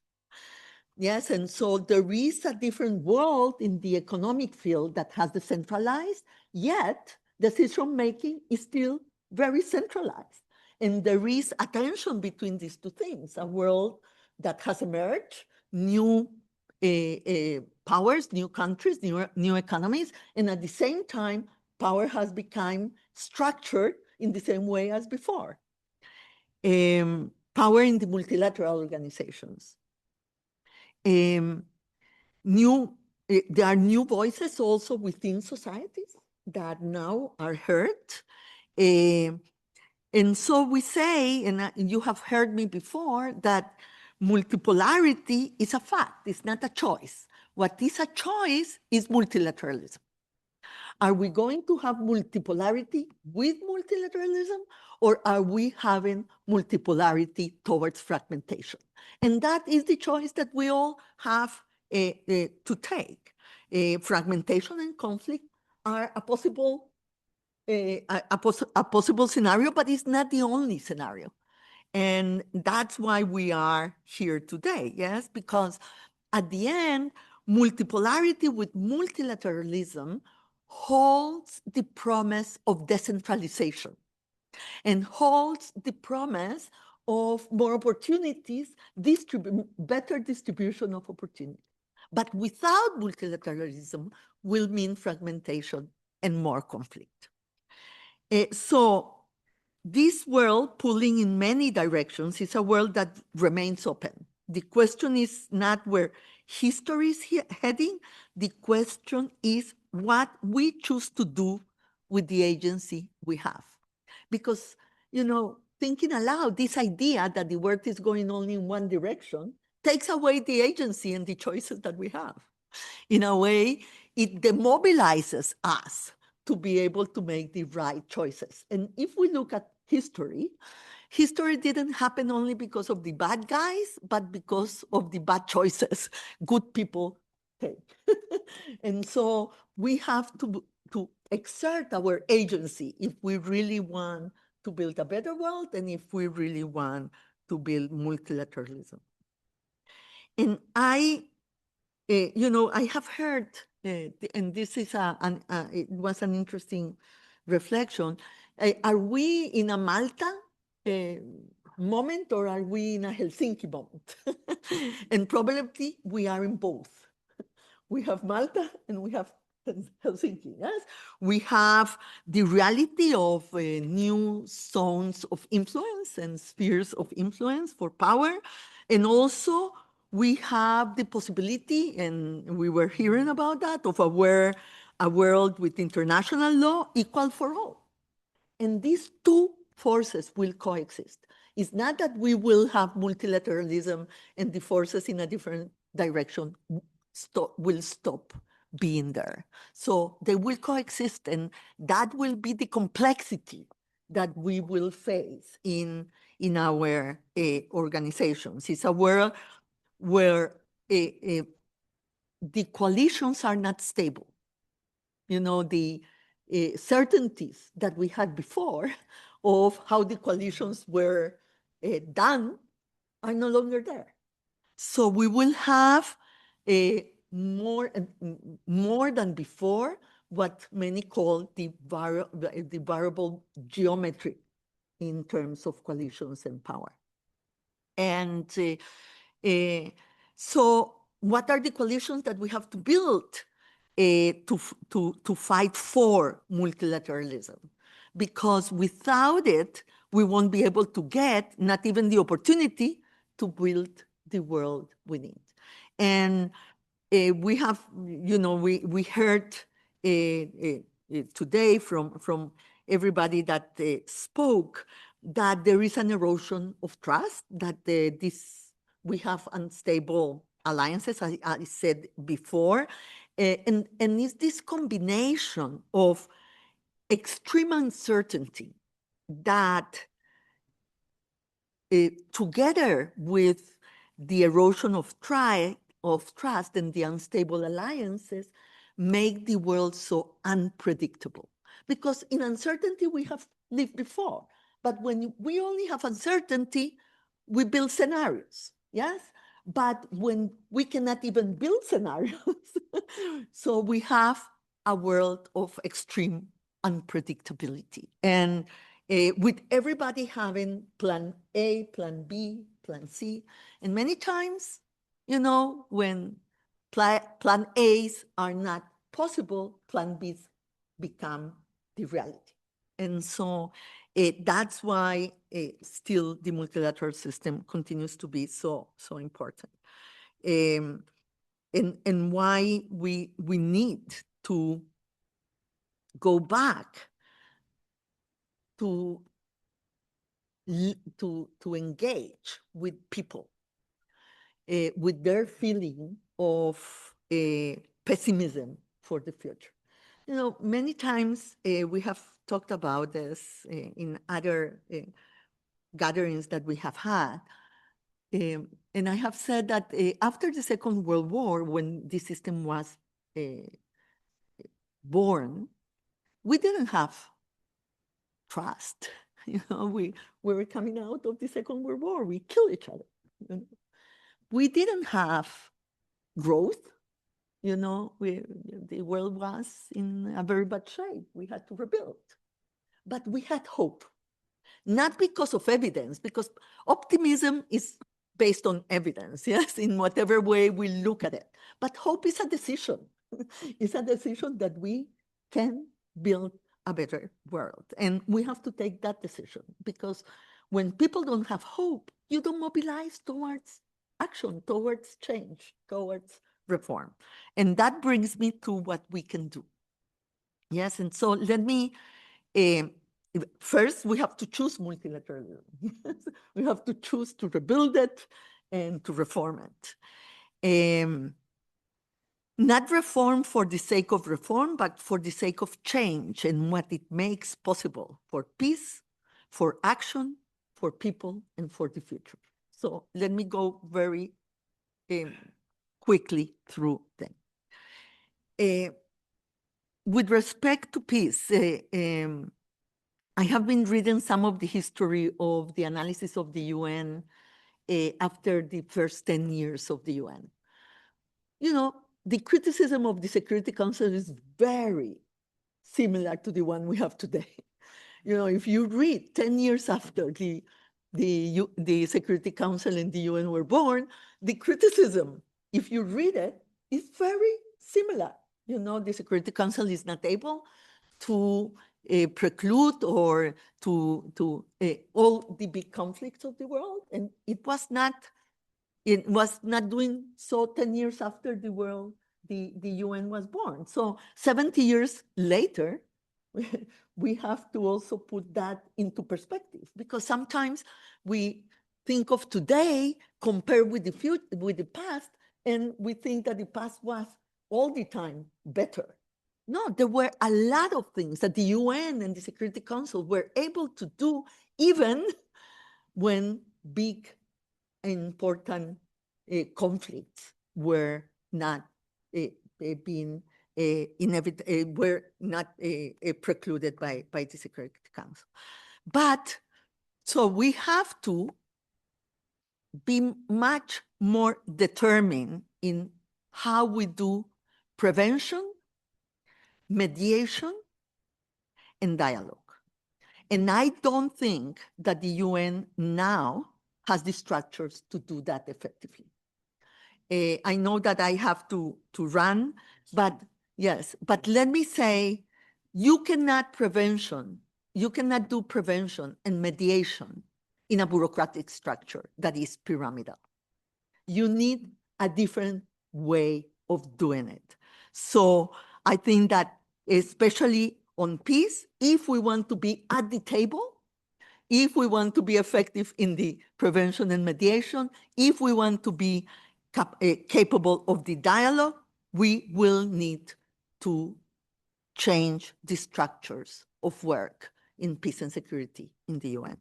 Yes, and so there is a different world in the economic field that has decentralized, yet decision-making is still very centralized. And there is a tension between these 2 things, a world that has emerged, new powers, new countries, new economies, and at the same time, power has become structured in the same way as before. Power in the multilateral organizations. There are new voices also within societies that now are heard. And so we say, and you have heard me before, that multipolarity is a fact, it's not a choice. What is a choice is multilateralism. Are we going to have multipolarity with multilateralism, or are we having multipolarity towards fragmentation? And that is the choice that we all have to take. Fragmentation and conflict are a possible scenario, but it's not the only scenario. And that's why we are here today, yes? Because at the end, multipolarity with multilateralism holds the promise of decentralization and holds the promise of more opportunities, better distribution of opportunities. But without multilateralism will mean fragmentation and more conflict. So this world pulling in many directions is a world that remains open. The question is not where history is heading. The question is what we choose to do with the agency we have. Because, you know, thinking aloud, this idea that the world is going only in one direction takes away the agency and the choices that we have. In a way, it demobilizes us to be able to make the right choices. And if we look at history, history didn't happen only because of the bad guys, but because of the bad choices good people take. And so we have to exert our agency if we really want to build a better world and if we really want to build multilateralism. And you know, I have heard, and this is it was an interesting reflection. Are we in a Malta moment or are we in a Helsinki moment? And probably we are in both. We have Malta and we have Helsinki, yes? We have the reality of new zones of influence and spheres of influence for power. And also we have the possibility, and we were hearing about that, of a world with international law equal for all. And these 2 forces will coexist. It's not that we will have multilateralism and the forces in a different direction will stop being there. So they will coexist, and that will be the complexity that we will face in our organizations. It's a world where the coalitions are not stable. You know, the certainties that we had before of how the coalitions were done are no longer there. So we will have more than before what many call the variable geometry in terms of coalitions and power. And so what are the coalitions that we have to build to fight for multilateralism? Because without it, we won't be able to get not even the opportunity to build the world we need. And we have, we heard today from everybody that spoke that there is an erosion of trust, that we have unstable alliances, as I said before, and it's this combination of extreme uncertainty that together with the erosion of trust and the unstable alliances make the world so unpredictable. Because in uncertainty, we have lived before. But when we only have uncertainty, we build scenarios, yes? But when we cannot even build scenarios, so we have a world of extreme unpredictability. And with everybody having plan A, plan B, plan C, and many times, when plan A's are not possible, plan B's become the reality. And so that's why still the multilateral system continues to be so important. And why we need to go back to engage with people, with their feeling of pessimism for the future. Many times we have talked about this in other gatherings that we have had. And I have said that after the Second World War, when the system was born, we didn't have trust. We were coming out of the Second World War. We killed each other. We didn't have growth. The world was in a very bad shape. We had to rebuild. But we had hope, not because of evidence, because optimism is based on evidence, yes, in whatever way we look at it. But hope is a decision. It's a decision that we can build a better world. And we have to take that decision, because when people don't have hope, you don't mobilize towards action, towards change, towards reform. And that brings me to what we can do. Yes, and so let me, first we have to choose multilateralism. We have to choose to rebuild it and to reform it. Not reform for the sake of reform, but for the sake of change and what it makes possible for peace, for action, for people, and for the future. So let me go very quickly through them. With respect to peace, I have been reading some of the history of the analysis of the UN after the first 10 years of the UN. The criticism of the Security Council is very similar to the one we have today. If you read 10 years after the Security Council and the UN were born, the criticism, if you read it, is very similar. The Security Council is not able to preclude or to all the big conflicts of the world, and it was not doing so 10 years after the UN was born. So 70 years later, we have to also put that into perspective, because sometimes we think of today compared with the past, and we think that the past was all the time better. No, there were a lot of things that the UN and the Security Council were able to do, even when big and important conflicts were not being were not precluded by the Security Council. But so we have to be much more determined in how we do prevention, mediation, and dialogue. And I don't think that the UN now has the structures to do that effectively. I know that I have to run, but yes, but let me say, you cannot do prevention and mediation in a bureaucratic structure that is pyramidal. You need a different way of doing it. So I think that especially on peace, if we want to be at the table, if we want to be effective in the prevention and mediation, if we want to be capable of the dialogue, we will need to change the structures of work in peace and security in the UN.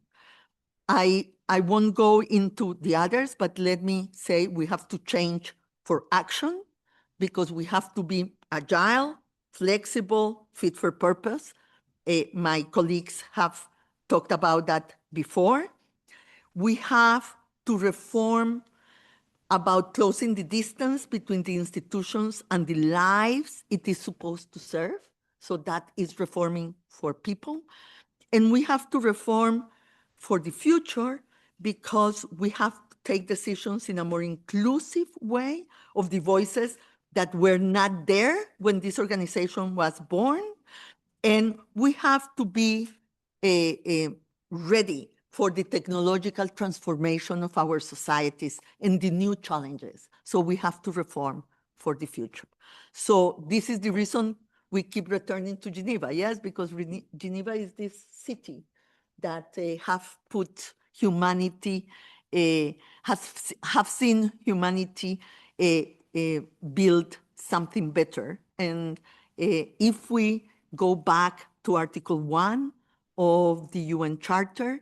I won't go into the others, but let me say we have to change for action because we have to be agile, flexible, fit for purpose. My colleagues have talked about that before. We have to reform about closing the distance between the institutions and the lives it is supposed to serve. So that is reforming for people. And we have to reform for the future because we have to take decisions in a more inclusive way of the voices that were not there when this organization was born. And we have to be ready for the technological transformation of our societies and the new challenges. So we have to reform for the future. So this is the reason we keep returning to Geneva, yes, because Geneva is this city that have put humanity, have seen humanity build something better. And if we go back to Article 1 of the UN Charter,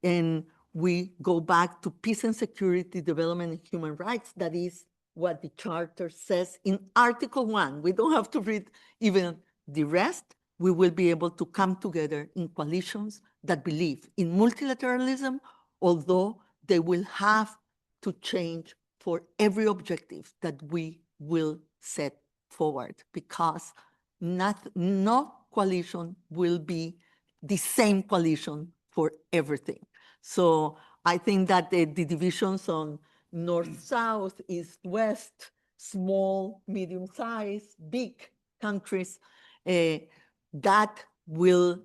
and we go back to peace and security, development, and human rights, that is what the Charter says in Article 1. We don't have to read even the rest. We will be able to come together in coalitions that believe in multilateralism, although they will have to change for every objective that we will set forward, because no coalition will be the same coalition for everything. So I think that the divisions on north, south, east, west, small, medium size, big countries, that will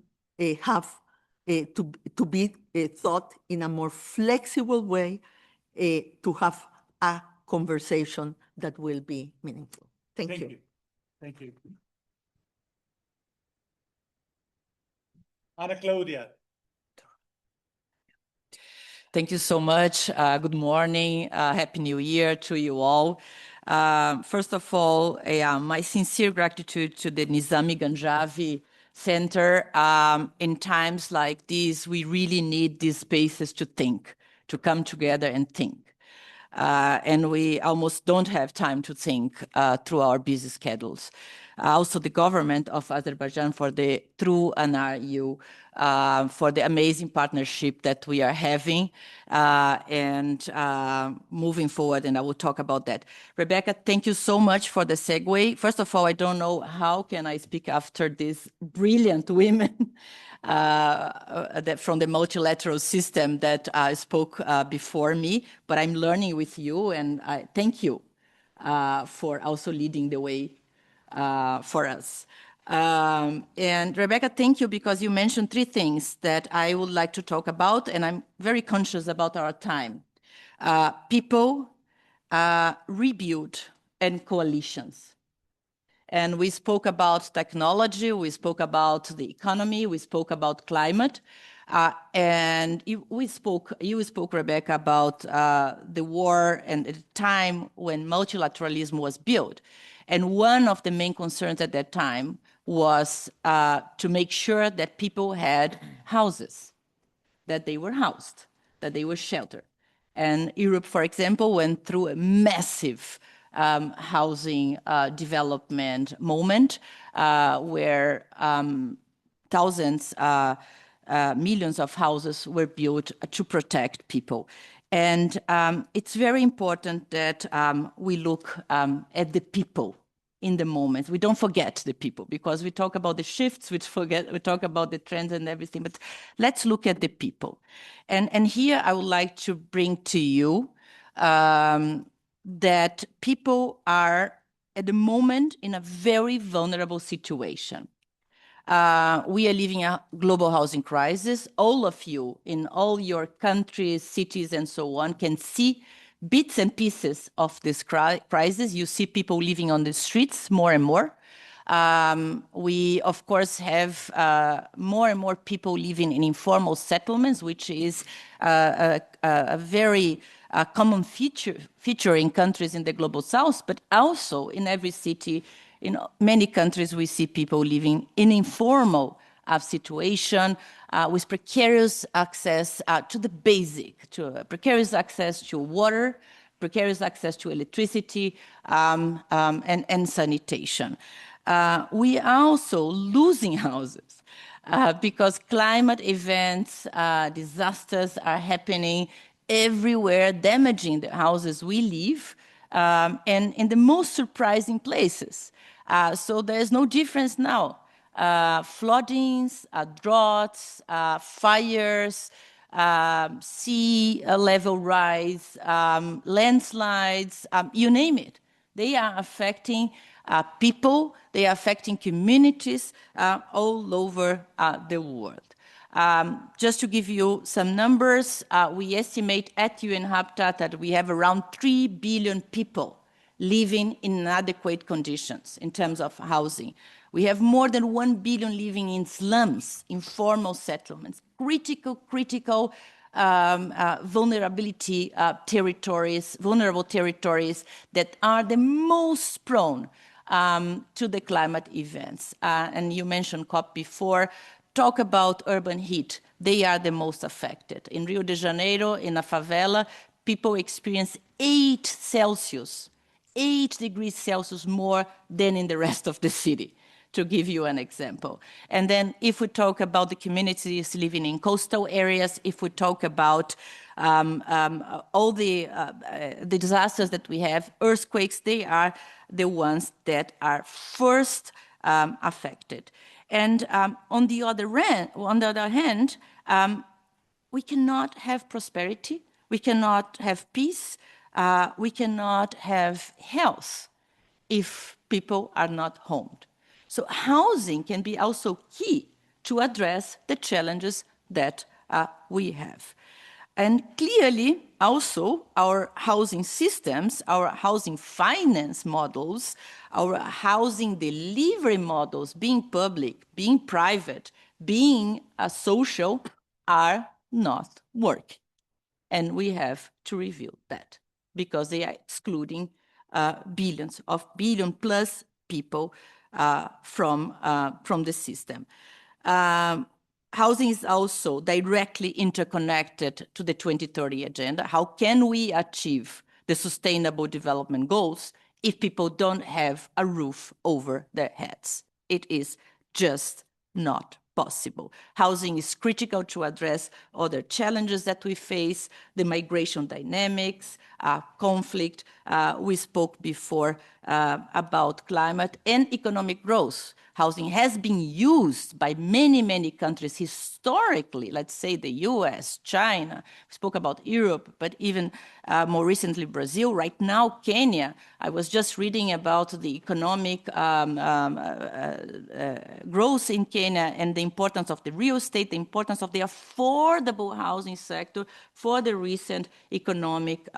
have to be thought in a more flexible way to have a conversation that will be meaningful. Thank you. Thank you. Anaclaudia. Thank you so much. Good morning. Happy New Year to you all. First of all, my sincere gratitude to the Nizami Ganjavi Center. In times like these, we really need these spaces to think, to come together and think. And we almost don't have time to think through our busy schedules. Also the government of Azerbaijan through Anar for the amazing partnership that we are having and moving forward, and I will talk about that. Rebeca, thank you so much for the segue. First of all, I don't know how can I speak after these brilliant women from the multilateral system that spoke before me, but I'm learning with you, and I thank you for also leading the way for us. And Rebeca, thank you, because you mentioned three things that I would like to talk about, and I'm very conscious about our time. People, rebuild, and coalitions. And we spoke about technology, we spoke about the economy, we spoke about climate, and you spoke, Rebeca, about the war and the time when multilateralism was built. And one of the main concerns at that time was to make sure that people had houses, that they were housed, that they were sheltered. And Europe, for example, went through a massive housing development moment where thousands, millions of houses were built to protect people. And it's very important that we look at the people in the moment. We don't forget the people, because we talk about the shifts, we talk about the trends and everything, but let's look at the people. And here I would like to bring to you that people are at the moment in a very vulnerable situation. We are living a global housing crisis. All of you in all your countries, cities, and so on can see bits and pieces of this crisis. You see people living on the streets more and more. We, of course, have more and more people living in informal settlements, which is a very common feature in countries in the global south, but also in every city. In many countries, we see people living in informal situation with precarious access to the basic, precarious access to water, precarious access to electricity, and sanitation. We are also losing houses because climate events, disasters are happening everywhere, damaging the houses we live, and in the most surprising places. So there's no difference now. Floodings, droughts, fires, sea level rise, landslides, you name it. They are affecting people, they are affecting communities all over the world. Just to give you some numbers, we estimate at UN Habitat that we have around 3 billion people living in inadequate conditions in terms of housing. We have more than 1 billion living in slums, informal settlements, critical vulnerability territories, vulnerable territories that are the most prone to the climate events. And you mentioned COP before. Talk about urban heat. They are the most affected. In Rio de Janeiro, in a favela, people experience 8 degrees Celsius more than in the rest of the city, to give you an example. And then if we talk about the communities living in coastal areas, if we talk about all the disasters that we have, earthquakes, they are the ones that are first affected. And on the other hand, we cannot have prosperity, we cannot have peace, we cannot have health if people are not homed. So housing can be also key to address the challenges that we have. And clearly, also, our housing systems, our housing finance models, our housing delivery models, being public, being private, being social, are not working. And we have to review that because they are excluding billion plus people from the system. Housing is also directly interconnected to the 2030 agenda. How can we achieve the sustainable development goals if people don't have a roof over their heads? It is just not possible. Housing is critical to address other challenges that we face, the migration dynamics, conflict. We spoke before about climate and economic growth. Housing has been used by many countries historically, let's say the US, China, we spoke about Europe, but even more recently Brazil, right now Kenya. I was just reading about the economic growth in Kenya and the importance of the real estate, the importance of the affordable housing sector for the recent economic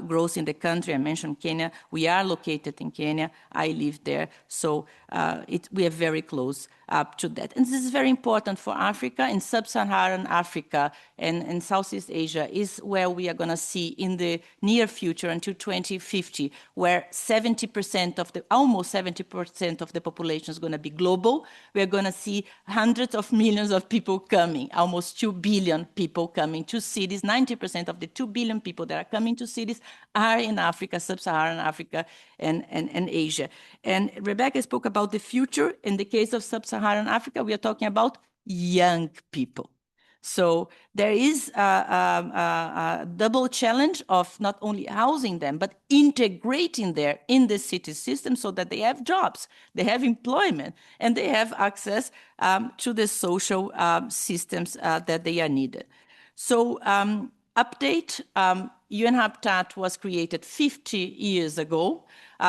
growth in the country. I mentioned Kenya. We are located located in Kenya. I live there, so we are very close to that. And this is very important for Africa. In sub-Saharan Africa and Southeast Asia is where we are going to see in the near future until 2050, where 70% of almost 70% of the population is going to be global. We are going to see hundreds of millions of people coming, almost 2 billion people coming to cities. 90% of the 2 billion people that are coming to cities are in Africa, sub-Saharan Africa, and Asia. And Rebeca spoke about the future. In the case of sub-Saharan Africa, we are talking about young people. So there is a double challenge of not only housing them, but integrating them in the city system so that they have jobs, they have employment, and they have access to the social systems that they are needed. So update, UN Habitat was created 50 years ago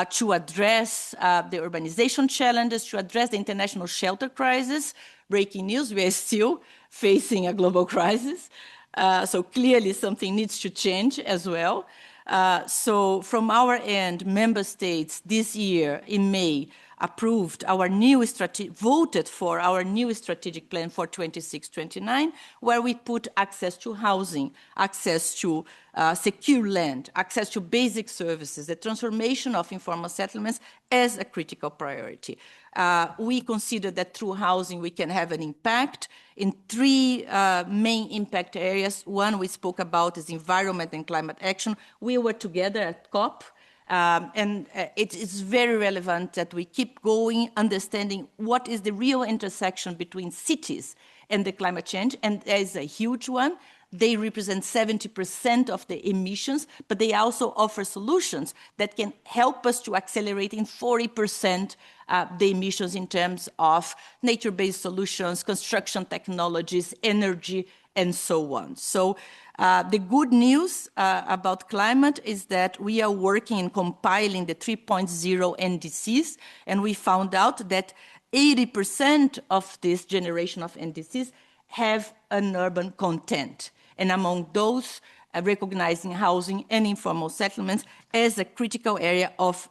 to address the urbanization challenges, to address the international shelter crisis. Breaking news, we are still facing a global crisis. So clearly something needs to change as well. So from our end, member states this year in May approved our new voted for our new strategic plan for 26-29, where we put access to housing, access to secure land, access to basic services, the transformation of informal settlements as a critical priority. We consider that through housing we can have an impact in 3 main impact areas. One we spoke about is environment and climate action. We were together at COP. And it is very relevant that we keep going, understanding what is the real intersection between cities and the climate change. And there is a huge one. They represent 70% of the emissions, but they also offer solutions that can help us to accelerate in 40% the emissions in terms of nature-based solutions, construction technologies, energy, and so on. So the good news about climate is that we are working in compiling the 3.0 NDCs, and we found out that 80% of this generation of NDCs have an urban content. And among those, recognizing housing and informal settlements as a critical area of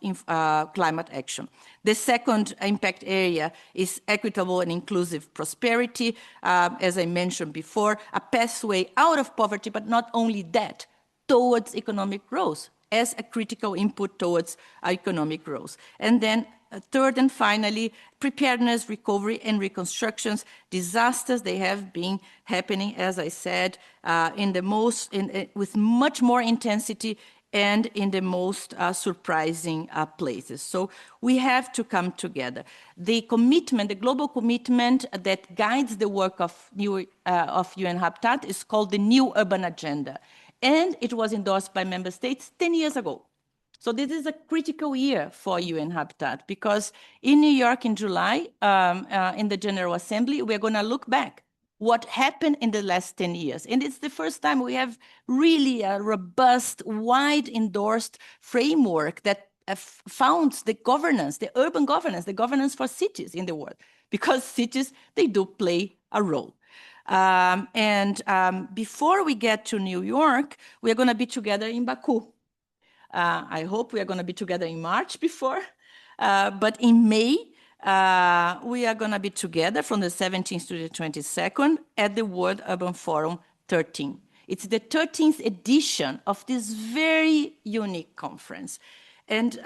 climate action. The second impact area is equitable and inclusive prosperity. As I mentioned before, a pathway out of poverty, but not only that, towards economic growth as a critical input towards economic growth. And then third and finally, preparedness, recovery, and reconstructions. Disasters, they have been happening, as I said, with much more intensity and in the most surprising places. So we have to come together. The commitment, the global commitment that guides the work of UN Habitat is called the New Urban Agenda. And it was endorsed by member states 10 years ago. So this is a critical year for UN Habitat because in New York in July, in the General Assembly, we're going to look back what happened in the last 10 years. And it's the first time we have really a robust, wide endorsed framework that founds the governance, the urban governance, the governance for cities in the world, because cities, they do play a role. Before we get to New York, we're going to be together in Baku. I hope we are going to be together in March before, but in May, we are going to be together from the 17th to the 22nd at the World Urban Forum 13. It's the 13th edition of this very unique conference. And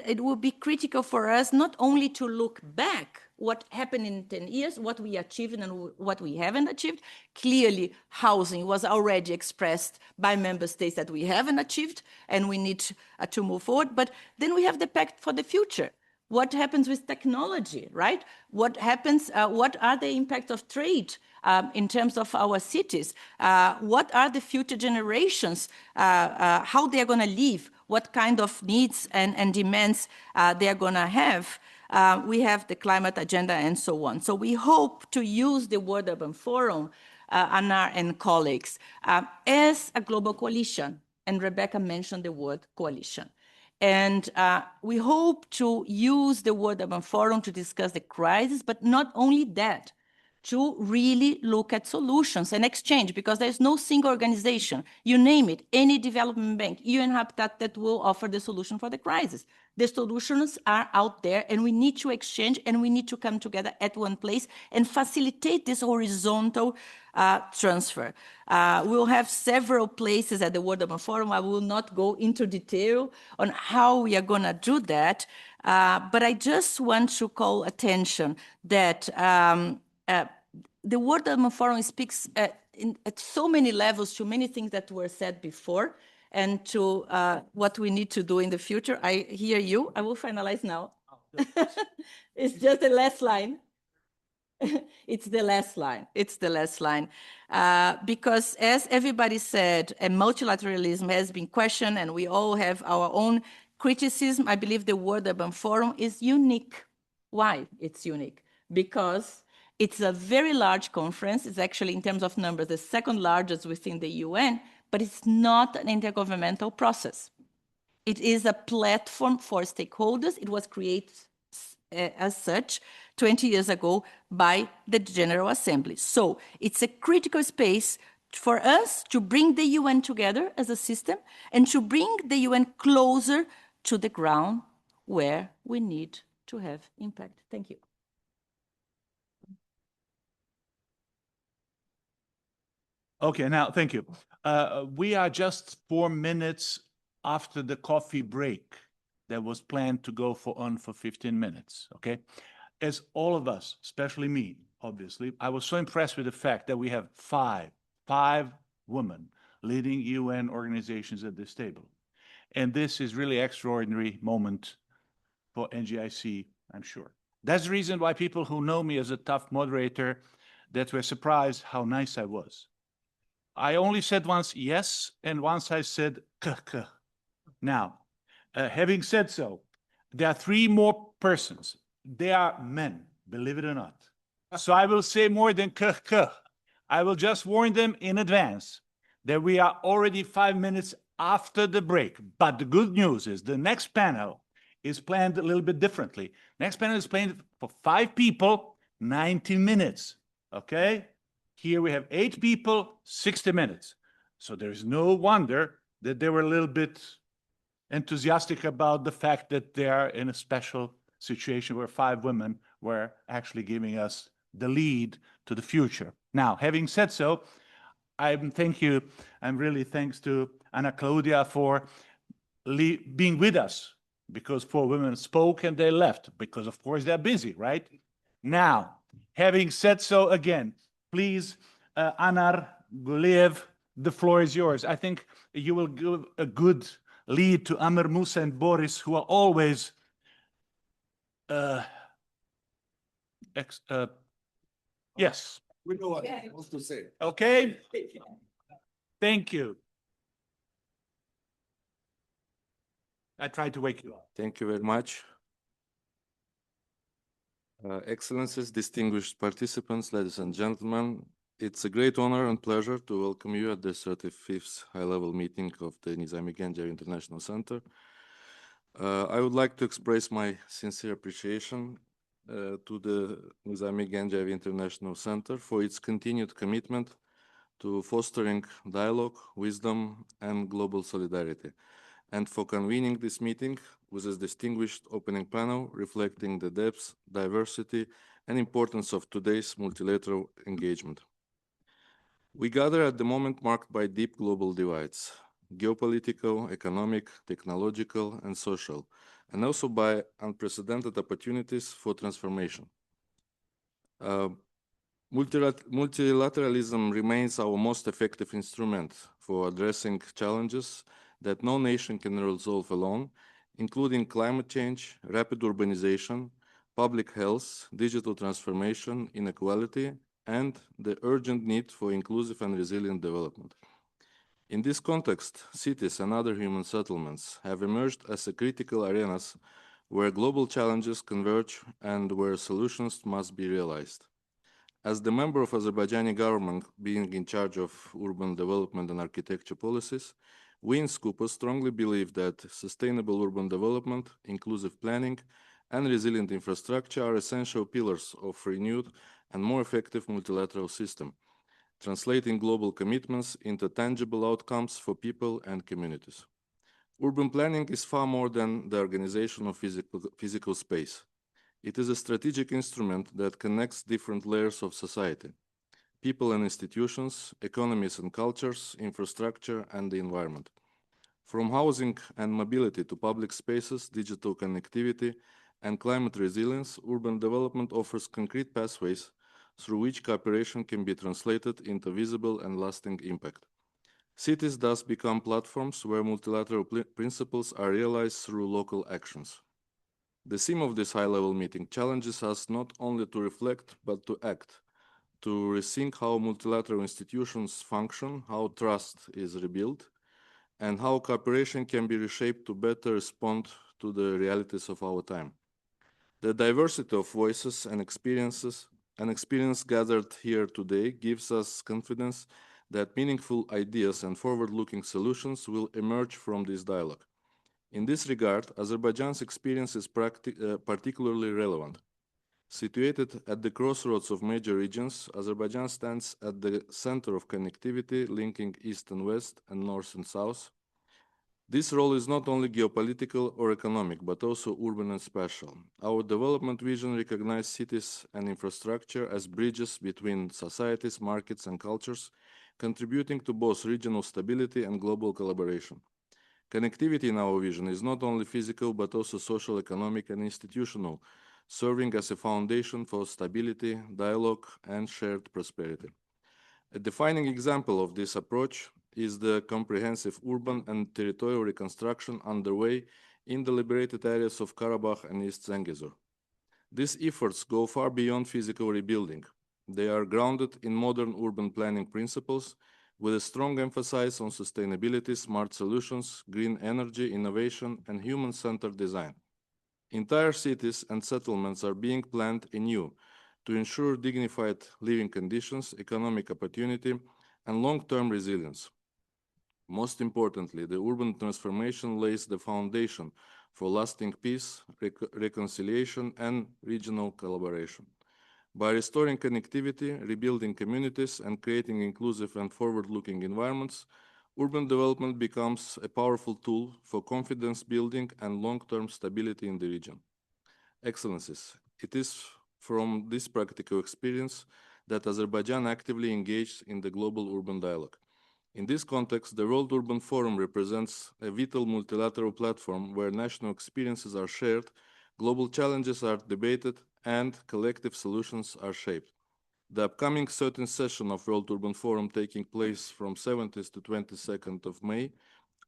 it will be critical for us not only to look back what happened in 10 years, what we achieved and what we haven't achieved. Clearly, housing was already expressed by member states that we haven't achieved, and we need to move forward. But then we have the pact for the future. What happens with technology, right? What happens, what are the impacts of trade in terms of our cities? What are the future generations, how they're going to live? What kind of needs and demands they're going to have? We have the climate agenda and so on. So we hope to use the World Urban Forum, Anar and colleagues, as a global coalition. And Rebeca mentioned the word coalition. And we hope to use the World Urban Forum to discuss the crisis, but not only that, to really look at solutions and exchange, because there's no single organization, you name it, any development bank, UN Habitat, that will offer the solution for the crisis. The solutions are out there, and we need to exchange, and we need to come together at one place and facilitate this horizontal transfer. We'll have several places at the World Urban Forum. I will not go into detail on how we are going to do that, but I just want to call attention that the World Urban Forum speaks at so many levels to many things that were said before, and to what we need to do in the future. I hear you. I will finalize now. It's just the last line. It's the last line. It's the last line. Because as everybody said, multilateralism has been questioned, and we all have our own criticism. I believe the World Urban Forum is unique. Why it's unique? Because it's a very large conference. It's actually, in terms of numbers, the second largest within the UN, but it's not an intergovernmental process. It is a platform for stakeholders. It was created as such 20 years ago by the General Assembly. So it's a critical space for us to bring the UN together as a system and to bring the UN closer to the ground where we need to have impact. Thank you. Okay, now, thank you. We are just 4 minutes after the coffee break that was planned to go on for 15 minutes, okay? As all of us, especially me, obviously, I was so impressed with the fact that we have five women leading UN organizations at this table. And this is really extraordinary moment for NGIC, I'm sure. That's the reason why people who know me as a tough moderator, that were surprised how nice I was. I only said once yes, and once I said k. Now, having said so, there are 3 more persons. They are men, believe it or not. So I will say more than k. I will just warn them in advance that we are already 5 minutes after the break. But the good news is the next panel is planned a little bit differently. Next panel is planned for 5 people, 90 minutes, okay? Here we have 8 people, 60 minutes. So there's no wonder that they were a little bit enthusiastic about the fact that they are in a special situation where 5 women were actually giving us the lead to the future. Now, having said so, thank you. I'm really thanks to Anaclaudia for being with us, because 4 women spoke and they left, because of course they're busy, right? Now, having said so again, please, Anar, Guliyev, the floor is yours. I think you will give a good lead to Amre, Moussa, and Boris, who are always yes. We know what he wants to say. Okay? Thank you. I tried to wake you up. Thank you very much. Excellencies, distinguished participants, ladies and gentlemen, it's a great honor and pleasure to welcome you at the 35th high-level meeting of the Nizami Ganjavi International Center. I would like to express my sincere appreciation to the Nizami Ganjavi International Center for its continued commitment to fostering dialogue, wisdom, and global solidarity, and for convening this meeting with a distinguished opening panel reflecting the depth, diversity, and importance of today's multilateral engagement. We gather at the moment marked by deep global divides, geopolitical, economic, technological, and social, and also by unprecedented opportunities for transformation. Multilateralism remains our most effective instrument for addressing challenges that no nation can resolve alone, including climate change, rapid urbanization, public health, digital transformation, inequality, and the urgent need for inclusive and resilient development. In this context, cities and other human settlements have emerged as critical arenas where global challenges converge and where solutions must be realized. As the member of Azerbaijani government being in charge of urban development and architecture policies, we in Skupa strongly believe that sustainable urban development, inclusive planning, and resilient infrastructure are essential pillars of renewed and more effective multilateral system, translating global commitments into tangible outcomes for people and communities. Urban planning is far more than the organization of physical space. It is a strategic instrument that connects different layers of society, people and institutions, economies and cultures, infrastructure, and the environment. From housing and mobility to public spaces, digital connectivity, and climate resilience, urban development offers concrete pathways through which cooperation can be translated into visible and lasting impact. Cities thus become platforms where multilateral principles are realized through local actions. The theme of this high-level meeting challenges us not only to reflect, but to act, to rethink how multilateral institutions function, how trust is rebuilt, and how cooperation can be reshaped to better respond to the realities of our time. The diversity of voices and experience gathered here today gives us confidence that meaningful ideas and forward-looking solutions will emerge from this dialogue. In this regard, Azerbaijan's experience is particularly relevant. Situated at the crossroads of major regions, Azerbaijan stands at the center of connectivity linking East and West and North and South. This role is not only geopolitical or economic, but also urban and spatial. Our development vision recognizes cities and infrastructure as bridges between societies, markets, and cultures, contributing to both regional stability and global collaboration. Connectivity in our vision is not only physical, but also social, economic, and institutional, serving as a foundation for stability, dialogue, and shared prosperity. A defining example of this approach is the comprehensive urban and territorial reconstruction underway in the liberated areas of Karabakh and East Zangezur. These efforts go far beyond physical rebuilding. They are grounded in modern urban planning principles with a strong emphasis on sustainability, smart solutions, green energy, innovation, and human-centered design. Entire cities and settlements are being planned anew to ensure dignified living conditions, economic opportunity, and long-term resilience. Most importantly, the urban transformation lays the foundation for lasting peace, reconciliation, and regional collaboration. By restoring connectivity, rebuilding communities, and creating inclusive and forward-looking environments, urban development becomes a powerful tool for confidence building and long-term stability in the region. Excellencies, it is from this practical experience that Azerbaijan actively engaged in the global urban dialogue. In this context, the World Urban Forum represents a vital multilateral platform where national experiences are shared, global challenges are debated, and collective solutions are shaped. The upcoming 13th session of World Urban Forum, taking place from 17th to 22nd of May,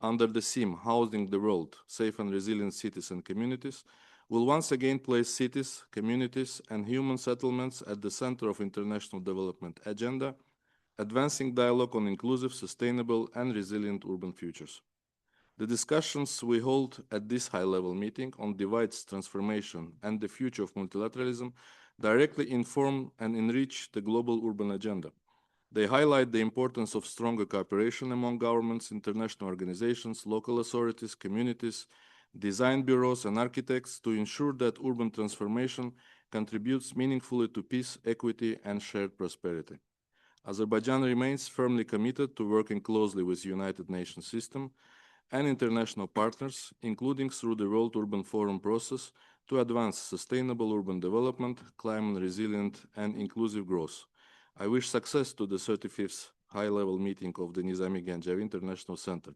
under the theme Housing the World, Safe and Resilient Cities and Communities, will once again place cities, communities, and human settlements at the center of international development agenda, advancing dialogue on inclusive, sustainable, and resilient urban futures. The discussions we hold at this high-level meeting on divides, transformation, and the future of multilateralism directly inform and enrich the global urban agenda. They highlight the importance of stronger cooperation among governments, international organizations, local authorities, communities, design bureaus, and architects to ensure that urban transformation contributes meaningfully to peace, equity, and shared prosperity. Azerbaijan remains firmly committed to working closely with the United Nations system and international partners, including through the World Urban Forum process, to advance sustainable urban development, climate resilient, and inclusive growth. I wish success to the 35th high-level meeting of the Nizami-Ganjava International Center.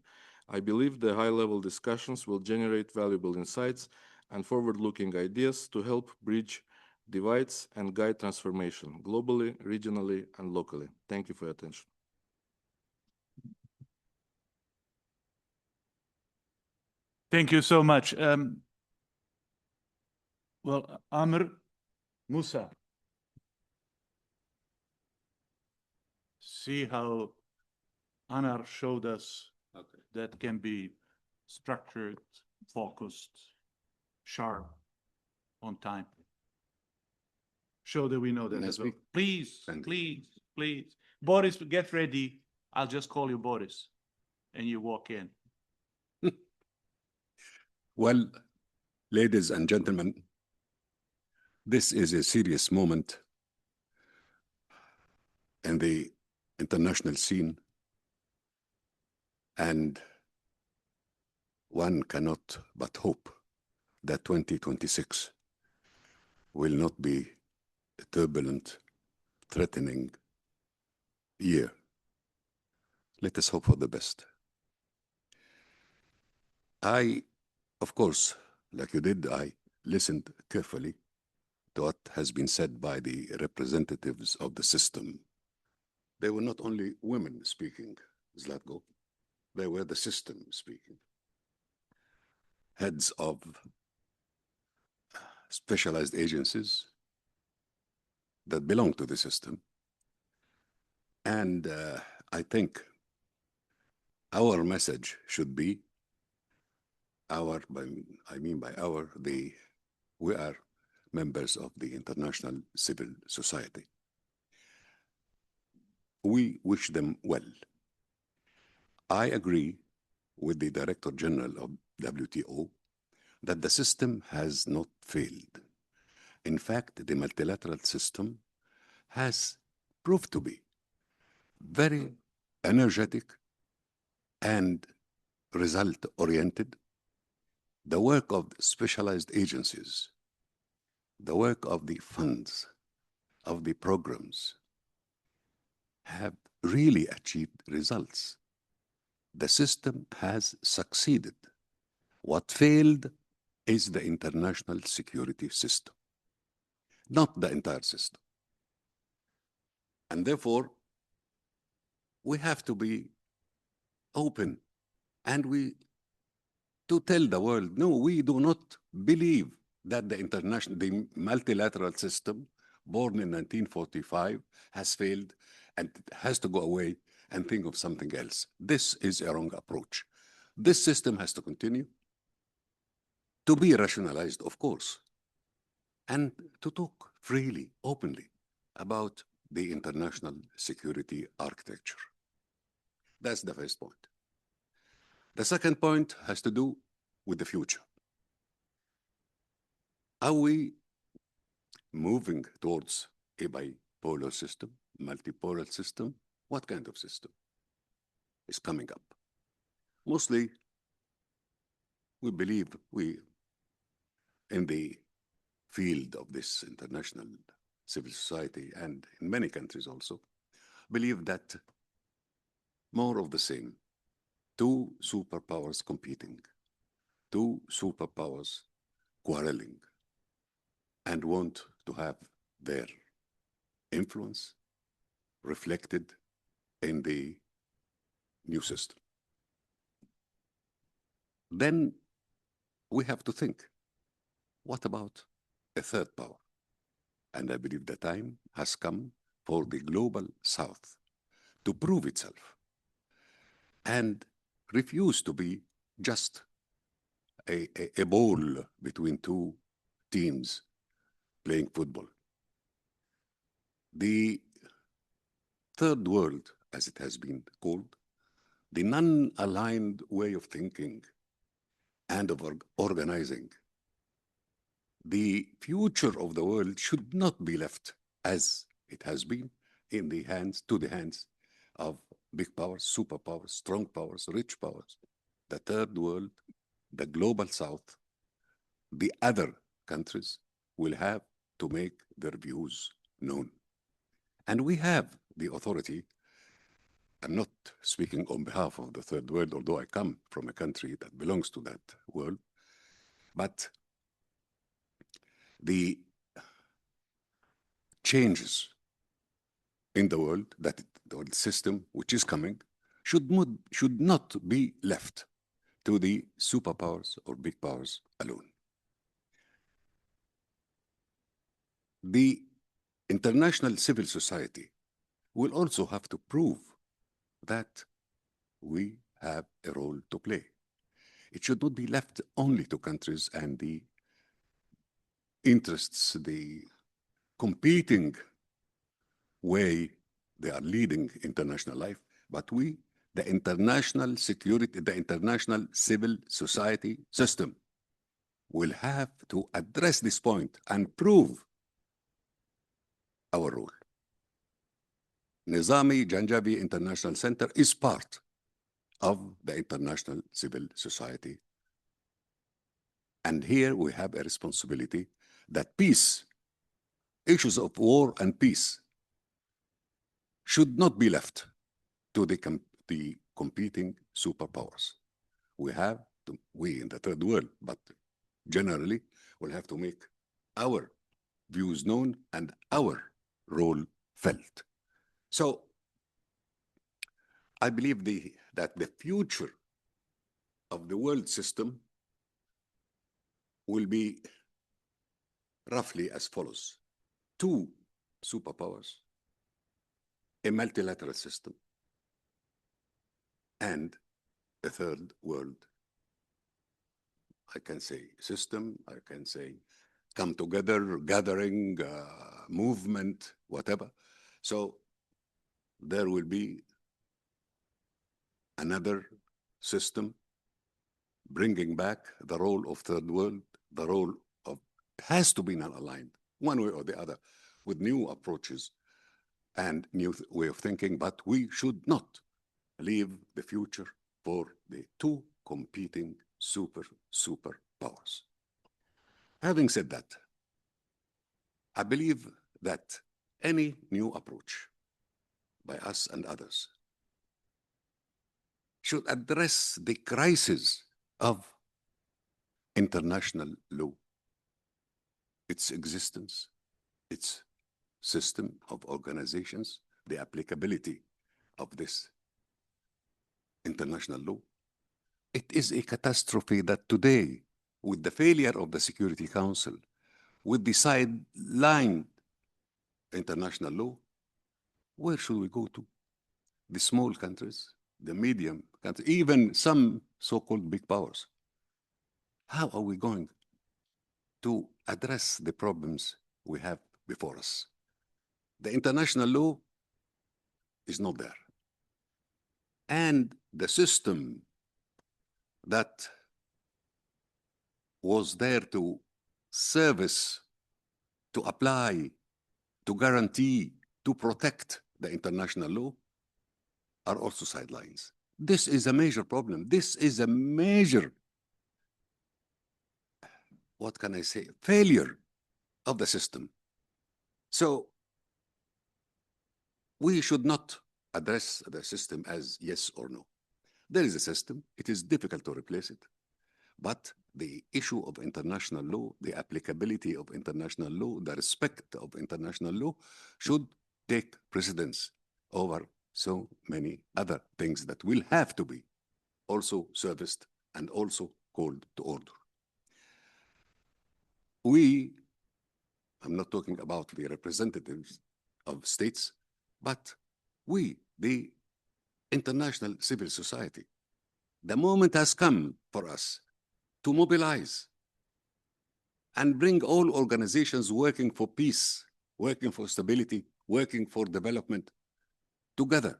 I believe the high-level discussions will generate valuable insights and forward-looking ideas to help bridge divides and guide transformation globally, regionally, and locally. Thank you for your attention. Thank you so much. Well, Amre, Moussa, see how Anar showed us that can be structured, focused, sharp, on time. Show that we know that as well. Please, please, please. Boris, get ready. I'll just call you Boris, and you walk in. Well, ladies and gentlemen, this is a serious moment in the international scene, and one cannot but hope that 2026 will not be a turbulent, threatening year. Let us hope for the best. Of course, like you did, I listened carefully to what has been said by the representatives of the system. They were not only women speaking, Zlatko, they were the system speaking. Heads of specialized agencies that belong to the system. And I think our message should be we are members of the international civil society. We wish them well. I agree with the Director General of WTO that the system has not failed. In fact, the multilateral system has proved to be very energetic and result-oriented. The work of specialized agencies, the work of the funds, of the programs, have really achieved results. The system has succeeded. What failed is the international security system, not the entire system. And therefore, we have to be open and to tell the world, no, we do not believe that the multilateral system, born in 1945, has failed and has to go away and think of something else. This is a wrong approach. This system has to continue to be rationalized, of course, and to talk freely, openly about the international security architecture. That's the first point. The second point has to do with the future. Are we moving towards a bipolar system, multipolar system? What kind of system is coming up? Mostly, we believe in the field of this international civil society, and in many countries also, believe that more of the same. Two superpowers competing, two superpowers quarreling, and want to have their influence reflected in the new system. Then we have to think, what about a third power? And I believe the time has come for the global South to prove itself and refuse to be just a ball between two teams playing football. The third world, as it has been called, the non-aligned way of thinking and of organizing, the future of the world should not be left as it has been to the hands of big powers, superpowers, strong powers, rich powers. The third world, the global South, the other countries will have to make their views known. And we have the authority. I'm not speaking on behalf of the third world, although I come from a country that belongs to that world, but the changes in the world, the world system which is coming, should not be left to the superpowers or big powers alone. The international civil society will also have to prove that we have a role to play. It should not be left only to countries and the interests, the competing way they are leading international life, but we, the international security, the international civil society system, will have to address this point and prove our role. Nizami Ganjavi International Center is part of the international civil society. And here we have a responsibility that peace, issues of war and peace, should not be left to the competing superpowers. We have to, we in the third world, but generally, will have to make our views known and our role felt. So I believe that the future of the world system will be roughly as follows: two superpowers, a multilateral system, and a third world, I can say system, I can say come together, gathering, movement, whatever. So there will be another system bringing back the role of third world, the role of, has to be non-aligned, one way or the other, with new approaches and new way of thinking, but we should not leave the future for the two competing superpowers. Having said that, I believe that any new approach by us and others should address the crisis of international law, its existence, its system of organizations, the applicability of this international law. It is a catastrophe that today, with the failure of the Security Council, with the sidelined international law, where should we go to? The small countries, the medium countries, even some so-called big powers. How are we going to address the problems we have before us? The international law is not there. And the system that was there to service, to apply, to guarantee, to protect the international law are also sidelines. This is a major problem. This is a major, what can I say, failure of the system. So we should not address the system as yes or no. There is a system. It is difficult to replace it. But the issue of international law, the applicability of international law, the respect of international law should take precedence over so many other things that will have to be also serviced and also called to order. I'm not talking about the representatives of states, but we, the international civil society, the moment has come for us to mobilize and bring all organizations working for peace, working for stability, working for development together.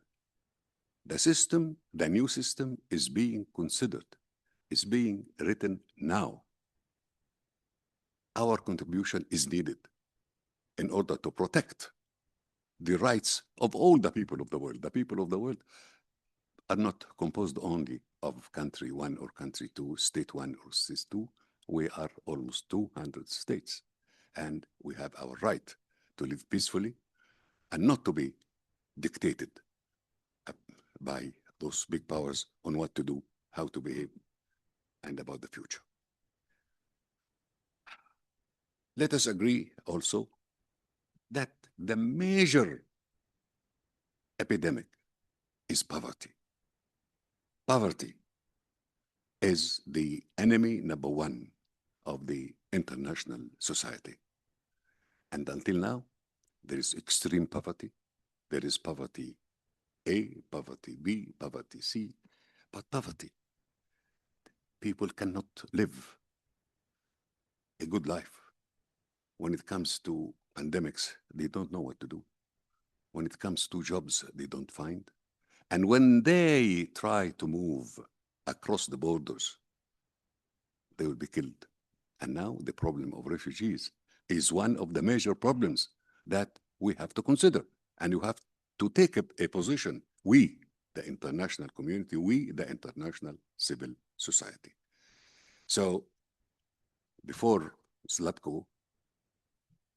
The system, the new system is being considered, is being written now. Our contribution is needed in order to protect the rights of all the people of the world. The people of the world are not composed only of country one or country two, state one or state two. We are almost 200 states, and we have our right to live peacefully and not to be dictated by those big powers on what to do, how to behave, and about the future. Let us agree also that the major epidemic is poverty. Poverty is the enemy number one of the international society. And until now, there is extreme poverty. There is poverty A, poverty B, poverty C, but poverty. People cannot live a good life. When it comes to pandemics, they don't know what to do. When it comes to jobs, they don't find. And when they try to move across the borders, they will be killed. And now the problem of refugees is one of the major problems that we have to consider. And you have to take a position, we, the international community, we, the international civil society. So before Zlatko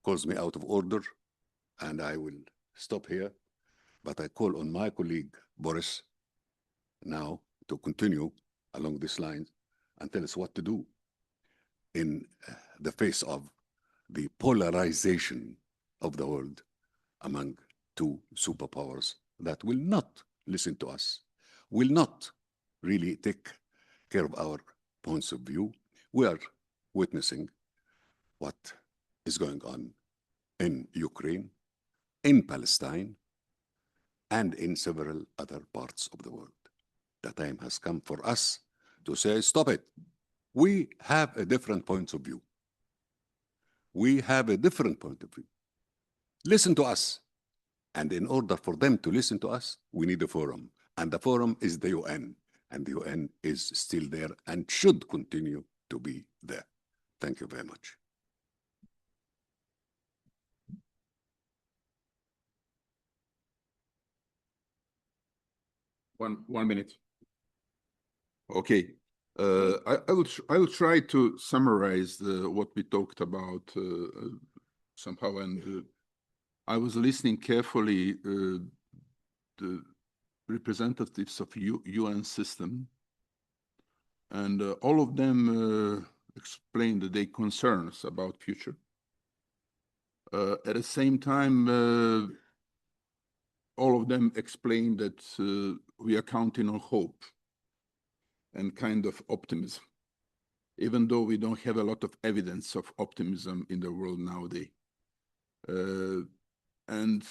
calls me out of order, and I will stop here, but I call on my colleague, Boris, now to continue along these lines and tell us what to do in the face of the polarization of the world among two superpowers that will not listen to us, will not really take care of our points of view. We are witnessing what is going on in Ukraine, in Palestine, and in several other parts of the world. The time has come for us to say, stop it. We have a different point of view. We have a different point of view. Listen to us. And in order for them to listen to us, we need a forum. And the forum is the UN. And the UN is still there and should continue to be there. Thank you very much. One minute. Okay. I will try to summarize what we talked about somehow, and I was listening carefully the representatives of UN system, and all of them explained their concerns about future. At the same time, all of them explained that we are counting on hope and kind of optimism, even though we don't have a lot of evidence of optimism in the world nowadays. And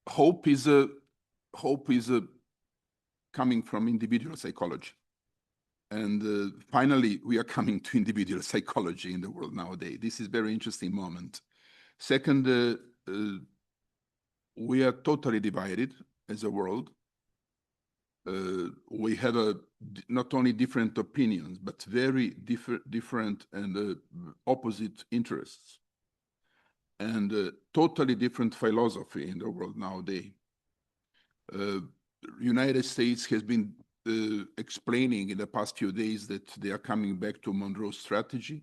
hope is coming from individual psychology. And finally, we are coming to individual psychology in the world nowadays. This is a very interesting moment. Second, we are totally divided as a world. We have not only different opinions, but very different and opposite interests, and totally different philosophy in the world nowadays. United States has been explaining in the past few days that they are coming back to Monroe's strategy,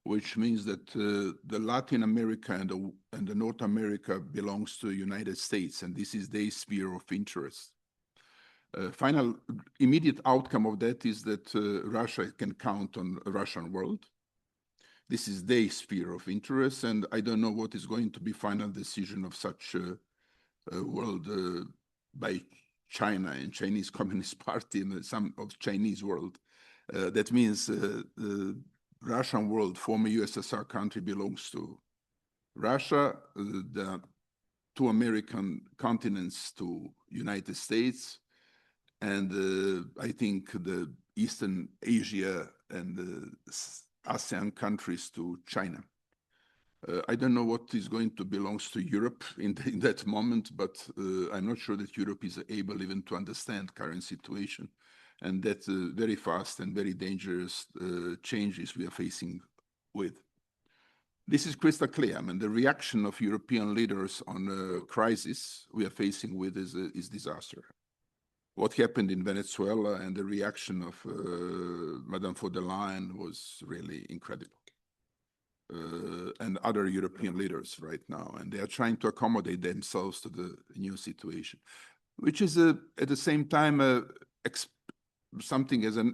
which means that the Latin America and the North America belongs to the United States, and this is their sphere of interest. Final immediate outcome of that is that Russia can count on a Russian world. This is their sphere of interest, and I don't know what is going to be final decision of such a world by China and Chinese Communist Party and some of Chinese world. That means the Russian world, former USSR country, belongs to Russia. The two American continents to United States, and I think the Eastern Asia and the ASEAN countries to China. I don't know what is going to belong to Europe in that moment, but I'm not sure that Europe is able even to understand current situation. And that's very fast and very dangerous changes we are facing with. This is crystal clear. I mean, the reaction of European leaders on a crisis we are facing with is disaster. What happened in Venezuela and the reaction of Madame von der Leyen was really incredible. And other European leaders right now, and they are trying to accommodate themselves to the new situation, which is at the same time something as a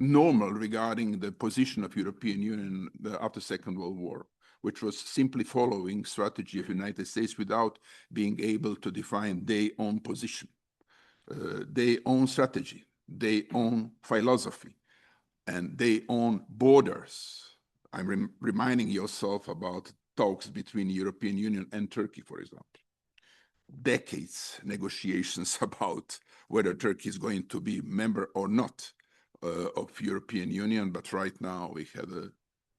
normal regarding the position of European Union after Second World War, which was simply following strategy of United States without being able to define their own position, their own strategy, their own philosophy, and their own borders. I'm reminding yourself about talks between European Union and Turkey, for example. Decades negotiations about whether Turkey is going to be member or not of European Union, but right now we have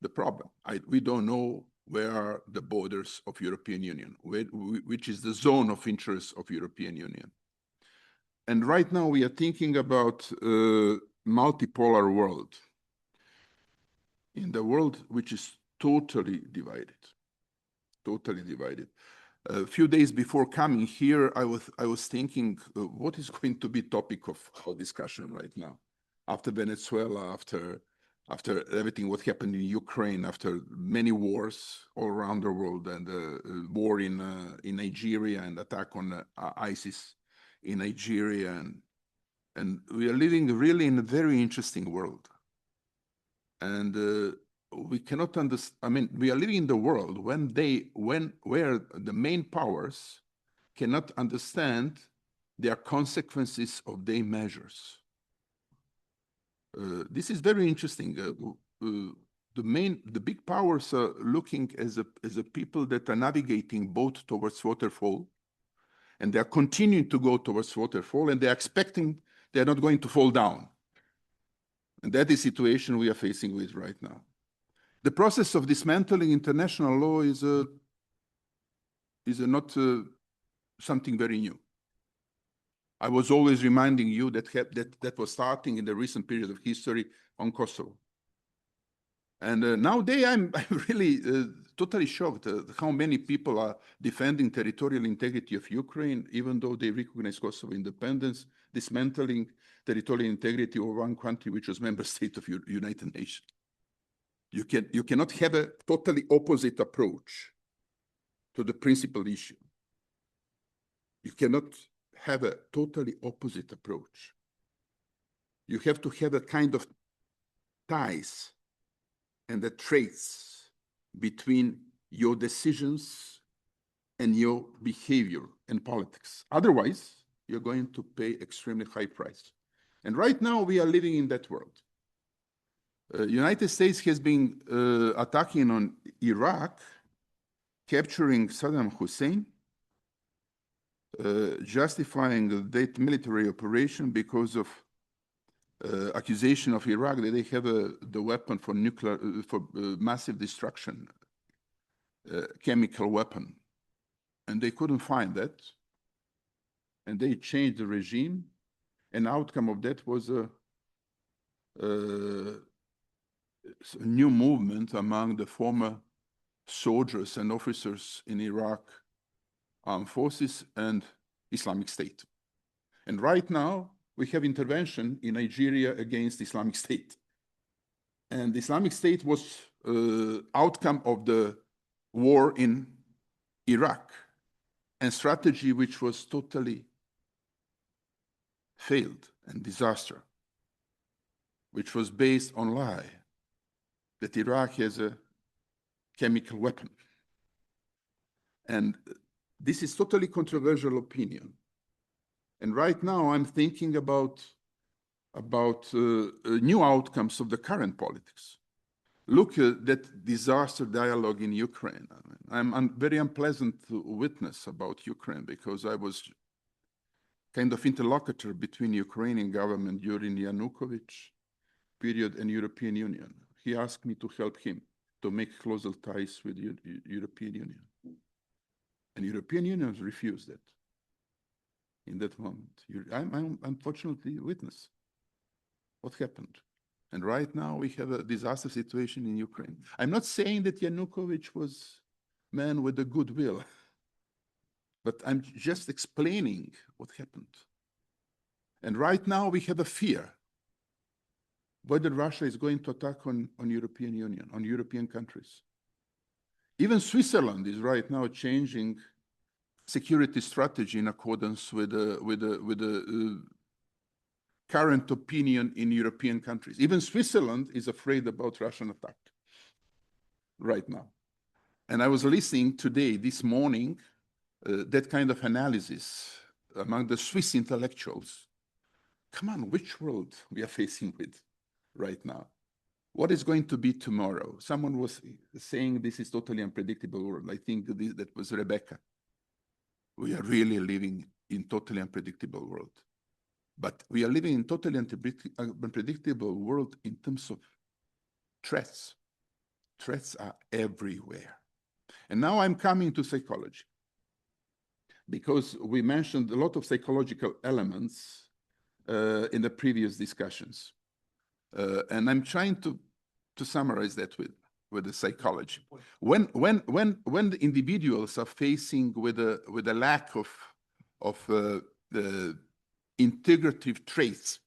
the problem. We don't know where are the borders of European Union, which is the zone of interest of European Union. And right now we are thinking about multipolar world. In the world which is totally divided, A few days before coming here, I was thinking, what is going to be topic of our discussion right now, after Venezuela, after everything what happened in Ukraine, after many wars all around the world, and war in Nigeria and attack on ISIS in Nigeria, and we are living really in a very interesting world, and we cannot understand. I mean, we are living in the world where the main powers cannot understand their consequences of their measures. This is very interesting. The big powers are looking as a people that are navigating boat towards waterfall, and they are continuing to go towards waterfall, and they are expecting they are not going to fall down. And that is the situation we are facing with right now. The process of dismantling international law is not something very new. I was always reminding you that was starting in the recent period of history on Kosovo. And nowadays, I'm really totally shocked how many people are defending territorial integrity of Ukraine, even though they recognize Kosovo independence, dismantling territorial integrity of one country, which was member state of United Nations. You cannot have a totally opposite approach to the principal issue. You cannot have a totally opposite approach. You have to have a kind of ties and the traits between your decisions and your behavior in politics. Otherwise, you're going to pay extremely high price. And right now, we are living in that world. United States has been attacking on Iraq, capturing Saddam Hussein, justifying that military operation because of accusation of Iraq that they have the weapon for massive destruction, chemical weapon, and they couldn't find that, and they changed the regime, and outcome of that was a new movement among the former soldiers and officers in Iraq armed forces and Islamic State. And right now, we have intervention in Nigeria against Islamic State. And the Islamic State was outcome of the war in Iraq, and strategy which was totally failed and disaster, which was based on lie that Iraq has a chemical weapon. And this is totally controversial opinion. And right now I'm thinking about new outcomes of the current politics. Look at that disaster dialogue in Ukraine. I'm very unpleasant witness about Ukraine because I was kind of interlocutor between Ukrainian government during the Yanukovych period and European Union. He asked me to help him to make closer ties with the European Union. And European Union refused that in that moment. I'm unfortunately witness what happened. And right now we have a disaster situation in Ukraine. I'm not saying that Yanukovych was a man with a goodwill, but I'm just explaining what happened. And right now we have a fear whether Russia is going to attack on European Union, on European countries. Even Switzerland is right now changing security strategy in accordance with the current opinion in European countries. Even Switzerland is afraid about Russian attack right now. And I was listening today, this morning, that kind of analysis among the Swiss intellectuals. Come on, which world we are facing with right now? What is going to be tomorrow? Someone was saying this is totally unpredictable world. I think that was Rebeca. We are really living in totally unpredictable world. But we are living in totally unpredictable world in terms of threats. Threats are everywhere. And now I'm coming to psychology, because we mentioned a lot of psychological elements in the previous discussions. And I'm trying to summarize that with with the psychology. When the individuals are facing with a lack of the integrative traits,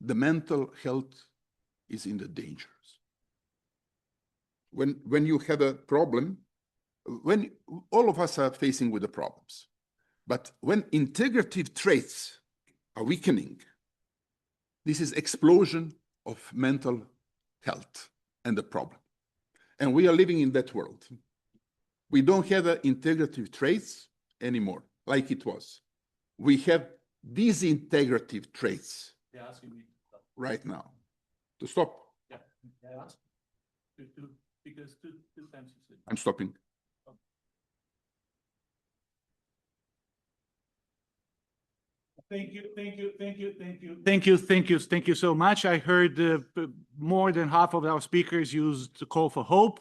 the mental health is in the dangers. When you have a problem, when all of us are facing with the problems, but when integrative traits are weakening, this is explosion of mental health and the problem. And we are living in that world. We don't have integrative traits anymore, like it was. We have disintegrative traits right now. To stop. Yeah. Because two times you said. I'm stopping. Thank you so much. I heard more than half of our speakers used the call for hope.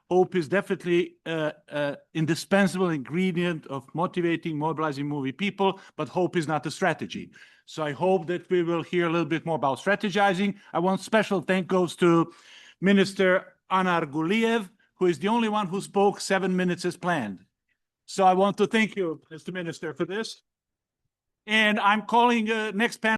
Hope is definitely an indispensable ingredient of motivating, mobilizing, moving people, but hope is not a strategy. So I hope that we will hear a little bit more about strategizing. I want special thank goes to Minister Anar Guliyev, who is the only one who spoke 7 minutes as planned. So I want to thank you, Mr. Minister, for this. And I'm calling next panel.